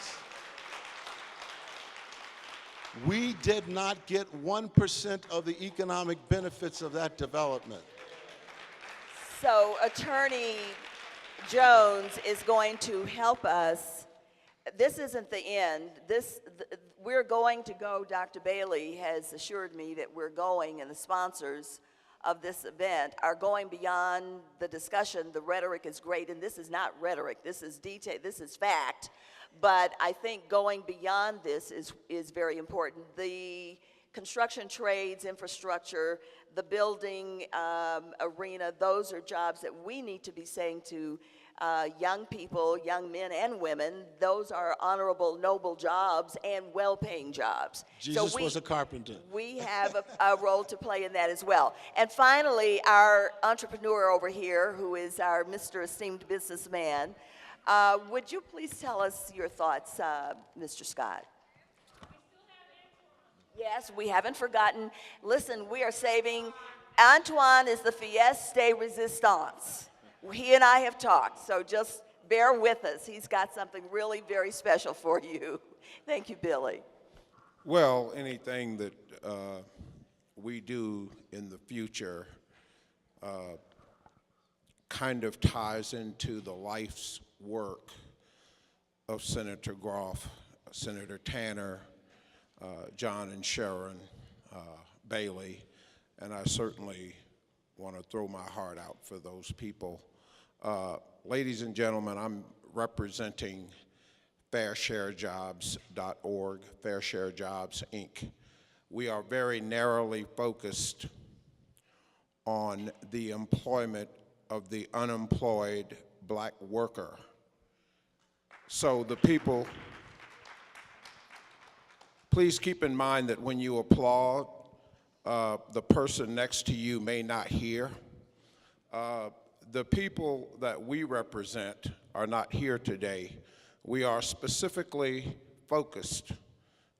Speaker 8: We did not get 1% of the economic benefits of that development.
Speaker 2: So Attorney Jones is going to help us. This isn't the end. We're going to go, Dr. Bailey has assured me that we're going, and the sponsors of this event are going beyond the discussion. The rhetoric is great, and this is not rhetoric. This is detail. This is fact. But I think going beyond this is very important. The construction trades, infrastructure, the building arena, those are jobs that we need to be saying to young people, young men and women. Those are honorable, noble jobs and well-paying jobs.
Speaker 8: Jesus was a carpenter.
Speaker 2: We have a role to play in that as well. And finally, our entrepreneur over here, who is our Mr. Esteemed Businessman, would you please tell us your thoughts, Mr. Scott? Yes, we haven't forgotten. Listen, we are saving. Antoine is the pièce de résistance. He and I have talked, so just bear with us. He's got something really very special for you. Thank you, Billy.
Speaker 9: Well, anything that we do in the future kind of ties into the life's work of Senator Groff, Senator Tanner, John and Sharon, Bailey, and I certainly want to throw my heart out for those people. Ladies and gentlemen, I'm representing FairShareJobs.org, Fair Share Jobs, Inc. We are very narrowly focused on the employment of the unemployed black worker. So the people, please keep in mind that when you applaud, the person next to you may not hear. The people that we represent are not here today. We are specifically focused,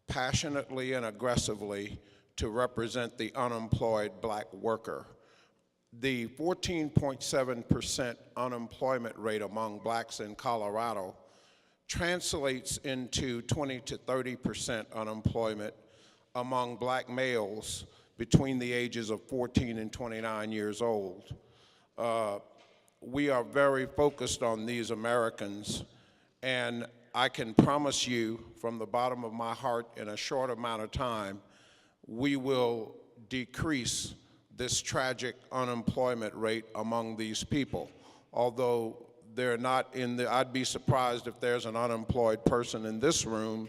Speaker 9: passionately and aggressively, to represent the unemployed black worker. The 14.7% unemployment rate among blacks in Colorado translates into 20 to 30% unemployment among black males between the ages of 14 and 29 years old. We are very focused on these Americans, and I can promise you from the bottom of my heart, in a short amount of time, we will decrease this tragic unemployment rate among these people. Although they're not in the, I'd be surprised if there's an unemployed person in this room.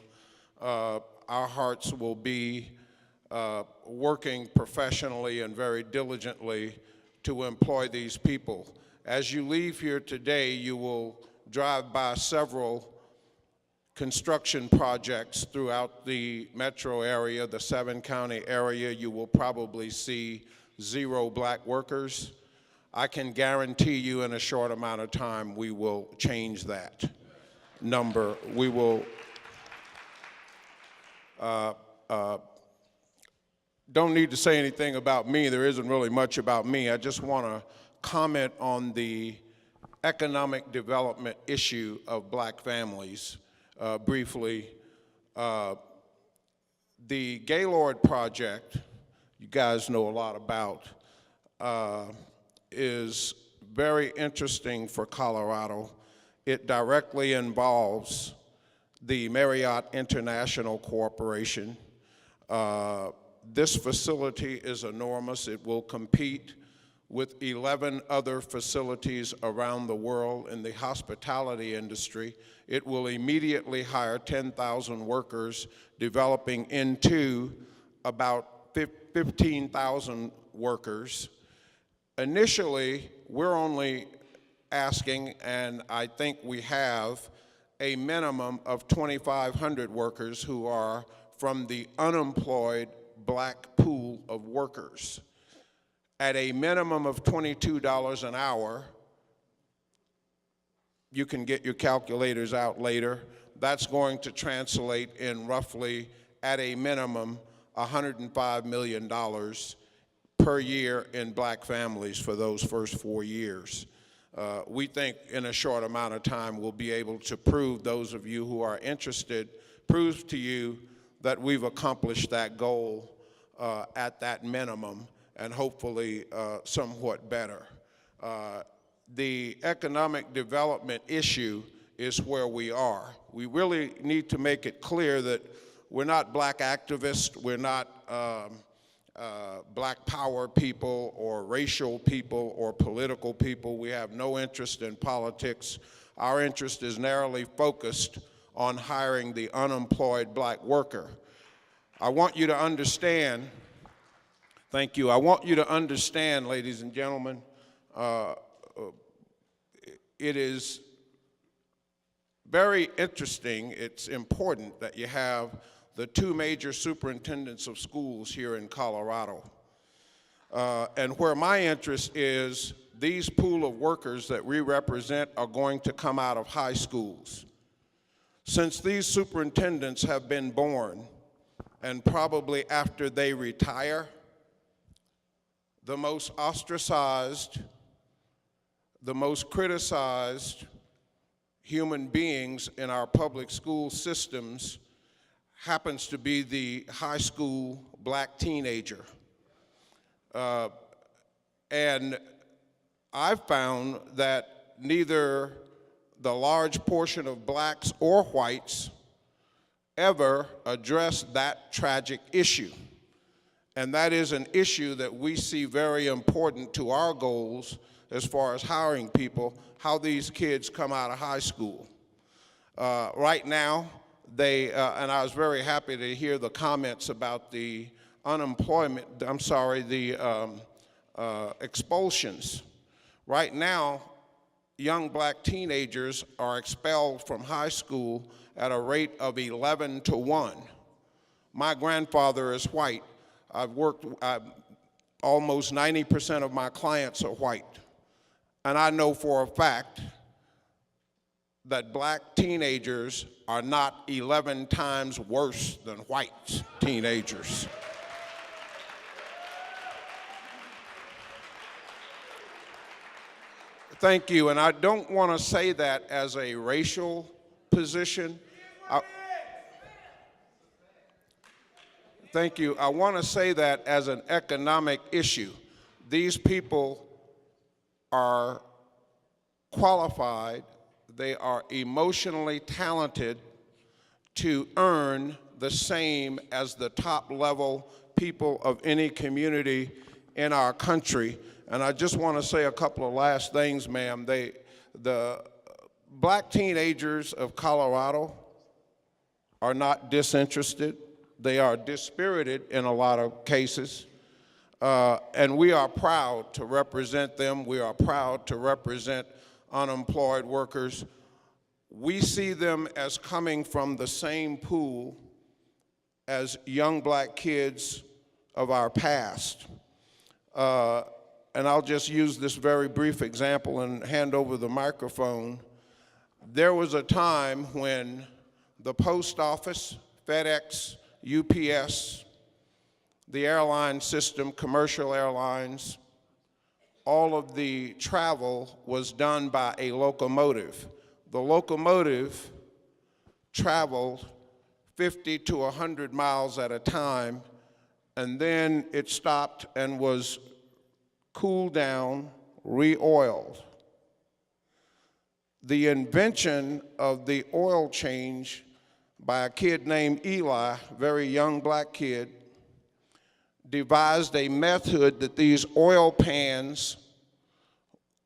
Speaker 9: Our hearts will be working professionally and very diligently to employ these people. As you leave here today, you will drive by several construction projects throughout the metro area, the 7-county area. You will probably see 0 black workers. I can guarantee you in a short amount of time we will change that number. We will don't need to say anything about me. There isn't really much about me. I just want to comment on the economic development issue of black families briefly. The Gaylord Project, you guys know a lot about, is very interesting for Colorado. It directly involves the Marriott International Corporation. This facility is enormous. It will compete with 11 other facilities around the world in the hospitality industry. It will immediately hire 10,000 workers, developing into about 15,000 workers. Initially, we're only asking, and I think we have, a minimum of 2,500 workers who are from the unemployed black pool of workers. At a minimum of $22 an hour, you can get your calculators out later, that's going to translate in roughly, at a minimum, $105 million per year in black families for those first 4 years. We think in a short amount of time we'll be able to prove, those of you who are interested, prove to you that we've accomplished that goal at that minimum, and hopefully somewhat better. The economic development issue is where we are. We really need to make it clear that we're not black activists, we're not black power people or racial people or political people. We have no interest in politics. Our interest is narrowly focused on hiring the unemployed black worker. I want you to understand, thank you, I want you to understand, ladies and gentlemen, it is very interesting, it's important that you have the 2 major superintendents of schools here in Colorado. And where my interest is, these pool of workers that we represent are going to come out of high schools. Since these superintendents have been born, and probably after they retire, the most ostracized, the most criticized human beings in our public school systems happens to be the high school black teenager. And I've found that neither the large portion of blacks or whites ever address that tragic issue. And that is an issue that we see very important to our goals as far as hiring people, how these kids come out of high school. Right now, and I was very happy to hear the comments about the expulsions. Right now, young black teenagers are expelled from high school at a rate of 11 to 1. My grandfather is white. Almost 90% of my clients are white. And I know for a fact that black teenagers are not 11 times worse than white teenagers. Thank you, and I don't want to say that as a racial position. Thank you. I want to say that as an economic issue. These people are qualified, they are emotionally talented to earn the same as the top level people of any community in our country. And I just want to say a couple of last things, ma'am. The black teenagers of Colorado are not disinterested. They are dispirited in a lot of cases. And we are proud to represent them. We are proud to represent unemployed workers. We see them as coming from the same pool as young black kids of our past. And I'll just use this very brief example and hand over the microphone. There was a time when the post office, FedEx, UPS, the airline system, commercial airlines, all of the travel was done by a locomotive. The locomotive traveled 50 to 100 miles at a time, and then it stopped and was cooled down, re-oiled. The invention of the oil change by a kid named Eli, very young black kid, devised a method that these oil pans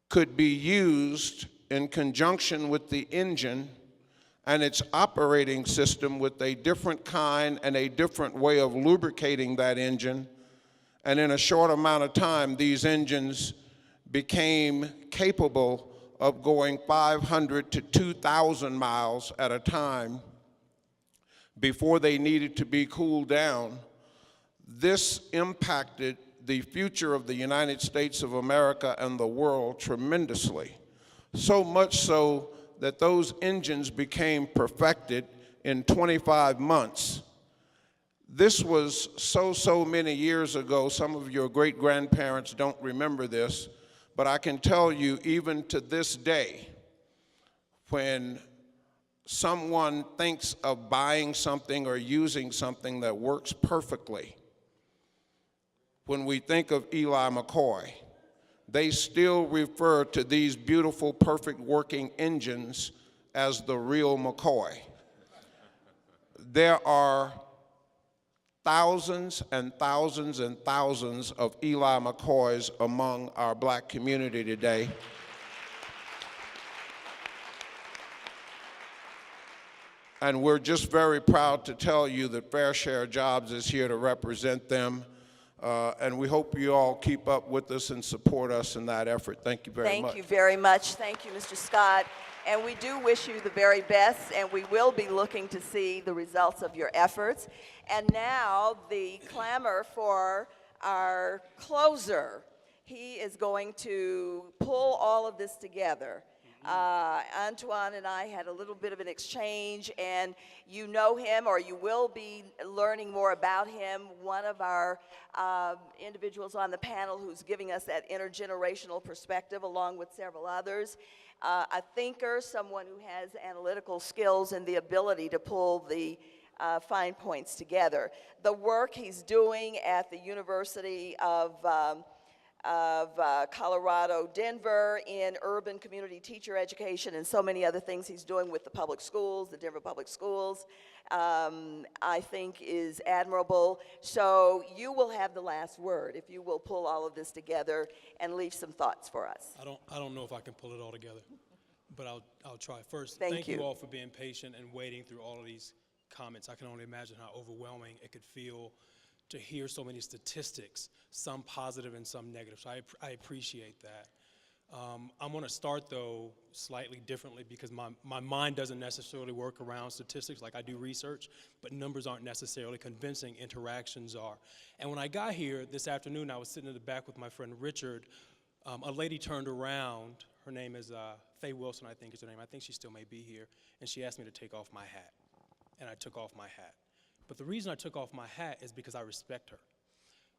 Speaker 9: could be used in conjunction with the engine and its operating system with a different kind and a different way of lubricating that engine. And in a short amount of time, these engines became capable of going 500 to 2,000 miles at a time before they needed to be cooled down. This impacted the future of the United States of America and the world tremendously. So much so that those engines became perfected in 25 months. This was so many years ago. Some of your great-grandparents don't remember this, but I can tell you, even to this day, when someone thinks of buying something or using something that works perfectly, when we think of Eli McCoy, they still refer to these beautiful, perfect working engines as the real McCoy. There are thousands and thousands and thousands of Eli McCoys among our black community today. And we're just very proud to tell you that Fair Share Jobs is here to represent them. And we hope you all keep up with us and support us in that effort. Thank you very much.
Speaker 2: Thank you very much. Thank you, Mr. Scott. And we do wish you the very best, and we will be looking to see the results of your efforts. And now the clamor for our closer. He is going to pull all of this together. Antoine and I had a little bit of an exchange, and you know him, or you will be learning more about him. One of our individuals on the panel who's giving us that intergenerational perspective, along with several others. A thinker, someone who has analytical skills and the ability to pull the fine points together. The work he's doing at the University of of Colorado, Denver in urban community teacher education and so many other things he's doing with the public schools, the Denver public schools, I think is admirable. So you will have the last word if you will pull all of this together and leave some thoughts for us.
Speaker 10: I don't know if I can pull it all together, but I'll try. First,
Speaker 2: Thank
Speaker 10: you
Speaker 2: you
Speaker 10: all for being patient and waiting through all of these comments. I can only imagine how overwhelming it could feel to hear so many statistics, some positive and some negative. So I appreciate that. I'm going to start, though, slightly differently because my mind doesn't necessarily work around statistics like I do research, but numbers aren't necessarily convincing, interactions are. And when I got here this afternoon, I was sitting in the back with my friend Richard. A lady turned around. Her name is Faye Wilson, I think is her name. I think she still may be here. And she asked me to take off my hat. And I took off my hat. But the reason I took off my hat is because I respect her.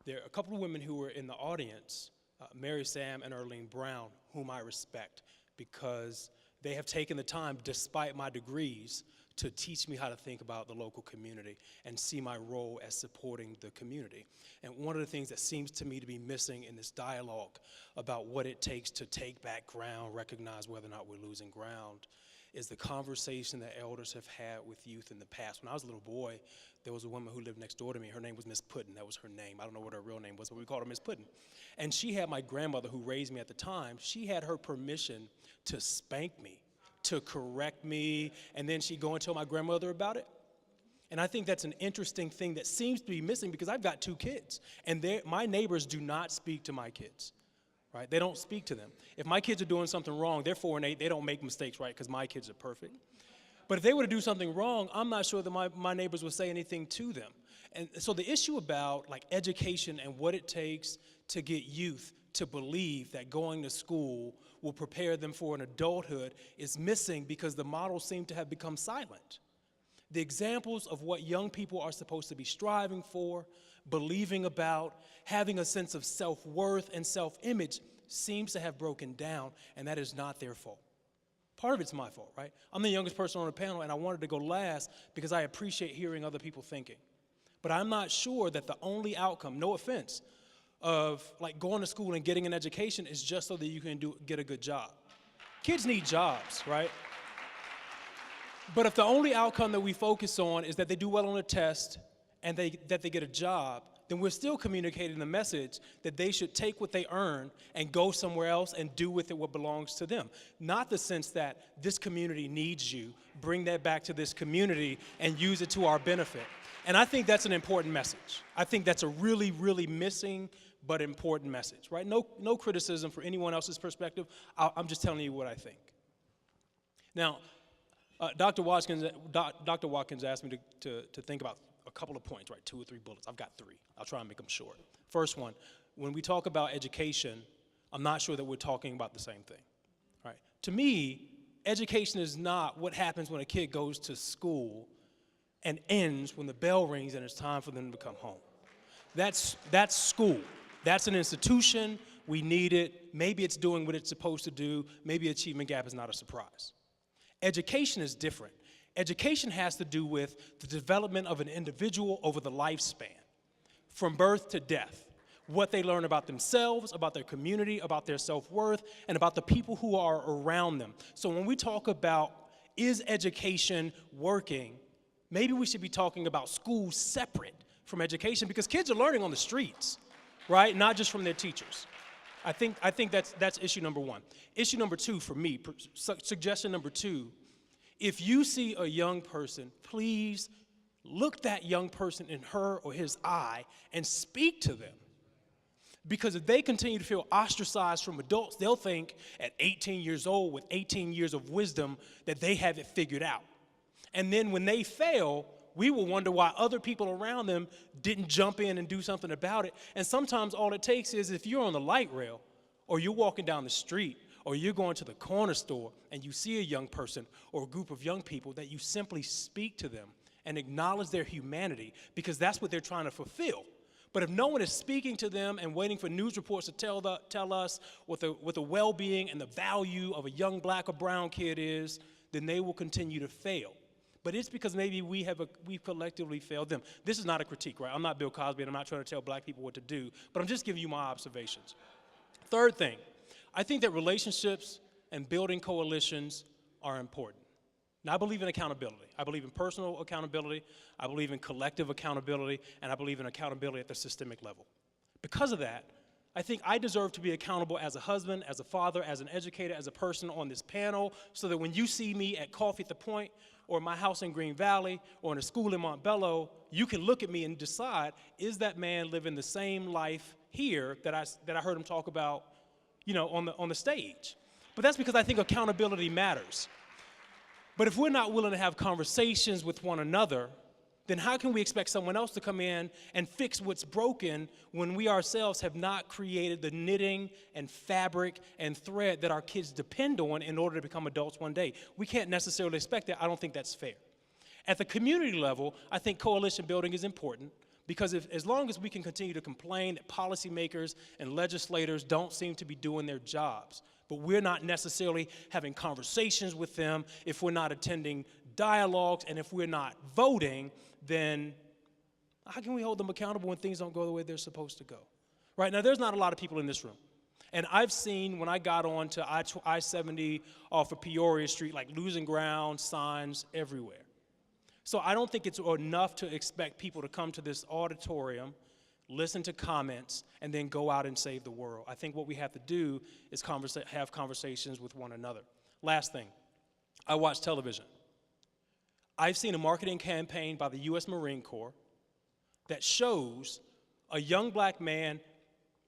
Speaker 10: There are a couple of women who were in the audience, Mary Sam and Erlene Brown, whom I respect because they have taken the time, despite my degrees, to teach me how to think about the local community and see my role as supporting the community. And one of the things that seems to me to be missing in this dialogue about what it takes to take back ground, recognize whether or not we're losing ground, is the conversation that elders have had with youth in the past. When I was a little boy, there was a woman who lived next door to me. Her name was Miss Puddin. That was her name. I don't know what her real name was, but we called her Miss Puddin. And she had my grandmother, who raised me at the time, she had her permission to spank me, to correct me, and then she'd go and tell my grandmother about it. And I think that's an interesting thing that seems to be missing because I've got 2 kids, and my neighbors do not speak to my kids. Right? They don't speak to them. If my kids are doing something wrong, they're 4 and 8, they don't make mistakes, right? Because my kids are perfect. But if they were to do something wrong, I'm not sure that my neighbors would say anything to them. And so the issue about like education and what it takes to get youth to believe that going to school will prepare them for an adulthood is missing because the models seem to have become silent. The examples of what young people are supposed to be striving for, believing about, having a sense of self-worth and self-image seems to have broken down, and that is not their fault. Part of it's my fault, right? I'm the youngest person on the panel, and I wanted to go last because I appreciate hearing other people thinking. But I'm not sure that the only outcome, no offense, of like going to school and getting an education is just so that you can get a good job. Kids need jobs, right? But if the only outcome that we focus on is that they do well on a test and that they get a job, then we're still communicating the message that they should take what they earn and go somewhere else and do with it what belongs to them. Not the sense that this community needs you, bring that back to this community and use it to our benefit. And I think that's an important message. I think that's a really, really missing but important message, right? No criticism for anyone else's perspective. I'm just telling you what I think. Now, Dr. Watkins asked me to think about a couple of points, right? 2 or 3 bullets. I've got 3. I'll try and make them short. First one, when we talk about education, I'm not sure that we're talking about the same thing, right? To me, education is not what happens when a kid goes to school and ends when the bell rings and it's time for them to come home. That's school. That's an institution. We need it. Maybe it's doing what it's supposed to do. Maybe achievement gap is not a surprise. Education is different. Education has to do with the development of an individual over the lifespan, from birth to death. What they learn about themselves, about their community, about their self-worth, and about the people who are around them. So when we talk about, is education working, maybe we should be talking about schools separate from education because kids are learning on the streets, right? Not just from their teachers. I think that's issue number 1. Issue number 2 for me, suggestion number 2, if you see a young person, please look that young person in her or his eye and speak to them. Because if they continue to feel ostracized from adults, they'll think at 18 years old with 18 years of wisdom that they have it figured out. And then when they fail, we will wonder why other people around them didn't jump in and do something about it. And sometimes all it takes is if you're on the light rail or you're walking down the street or you're going to the corner store and you see a young person or a group of young people, that you simply speak to them and acknowledge their humanity because that's what they're trying to fulfill. But if no one is speaking to them and waiting for news reports to tell us what the well-being and the value of a young black or brown kid is, then they will continue to fail. But it's because maybe we've collectively failed them. This is not a critique, right? I'm not Bill Cosby, and I'm not trying to tell black people what to do, but I'm just giving you my observations. Third thing, I think that relationships and building coalitions are important. Now, I believe in accountability. I believe in personal accountability, I believe in collective accountability, and I believe in accountability at the systemic level. Because of that, I think I deserve to be accountable as a husband, as a father, as an educator, as a person on this panel, so that when you see me at Coffee at the Point, or my house in Green Valley, or in a school in Montbello, you can look at me and decide, is that man living the same life here that I heard him talk about, you know, on the stage? But that's because I think accountability matters. But if we're not willing to have conversations with one another, then how can we expect someone else to come in and fix what's broken when we ourselves have not created the knitting and fabric and thread that our kids depend on in order to become adults one day? We can't necessarily expect that. I don't think that's fair. At the community level, I think coalition building is important, because as long as we can continue to complain that policymakers and legislators don't seem to be doing their jobs, but we're not necessarily having conversations with them, if we're not attending dialogues, and if we're not voting, then how can we hold them accountable when things don't go the way they're supposed to go? Right now, there's not a lot of people in this room. And I've seen, when I got on to I-70 off of Peoria Street, like losing ground signs everywhere. So I don't think it's enough to expect people to come to this auditorium, listen to comments, and then go out and save the world. I think what we have to do is have conversations with one another. Last thing, I watch television. I've seen a marketing campaign by the U.S. Marine Corps that shows a young black man,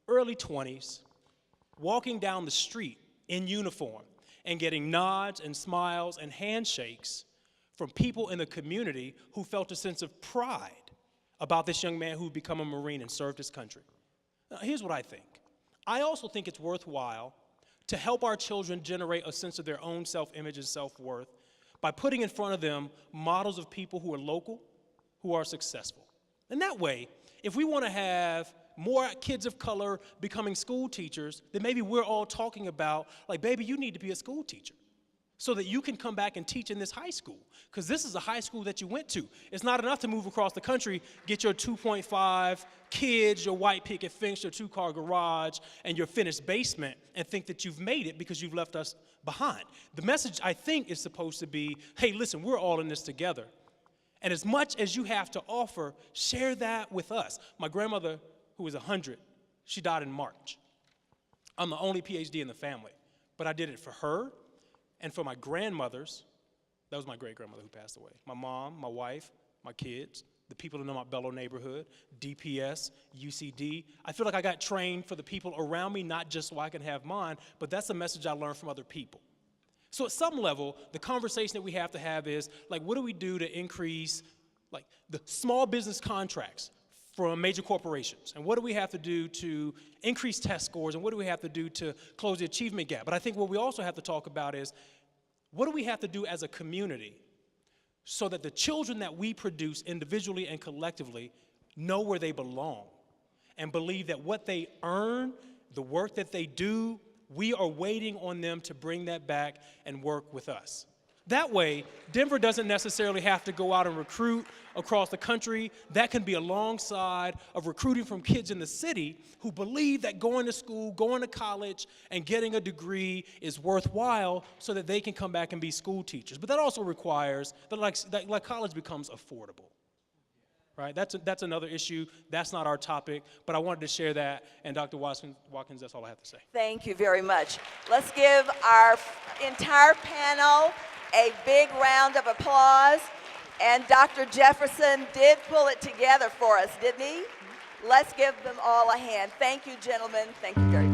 Speaker 10: early 20s, walking down the street in uniform and getting nods and smiles and handshakes from people in the community who felt a sense of pride about this young man who'd become a Marine and served his country. Now, here's what I think. I also think it's worthwhile to help our children generate a sense of their own self-image and self-worth by putting in front of them models of people who are local, who are successful. And that way, if we want to have more kids of color becoming school teachers, then maybe we're all talking about, like, baby, you need to be a school teacher so that you can come back and teach in this high school, because this is a high school that you went to. It's not enough to move across the country, get your 2.5 kids, your white picket fence, your 2-car garage, and your finished basement, and think that you've made it because you've left us behind. The message, I think, is supposed to be, hey, listen, we're all in this together. And as much as you have to offer, share that with us. My grandmother, who was 100, she died in March. I'm the only Ph.D. in the family, but I did it for her and for my grandmothers. That was my great-grandmother who passed away. My mom, my wife, my kids, the people in the Montbello neighborhood, DPS, UCD. I feel like I got trained for the people around me, not just so I can have mine, but that's a message I learned from other people. So at some level, the conversation that we have to have is, like, what do we do to increase, like, the small business contracts from major corporations? And what do we have to do to increase test scores? And what do we have to do to close the achievement gap? But I think what we also have to talk about is, what do we have to do as a community so that the children that we produce individually and collectively know where they belong and believe that what they earn, the work that they do, we are waiting on them to bring that back and work with us. That way, Denver doesn't necessarily have to go out and recruit across the country. That can be alongside of recruiting from kids in the city who believe that going to school, going to college, and getting a degree is worthwhile so that they can come back and be school teachers. But that also requires that college becomes affordable. Right? That's another issue. That's not our topic, but I wanted to share that. And Dr. Watkins, that's all I have to say.
Speaker 2: Thank you very much. Let's give our entire panel a big round of applause. And Dr. Jefferson did pull it together for us, didn't he? Let's give them all a hand. Thank you, gentlemen. Thank you very much.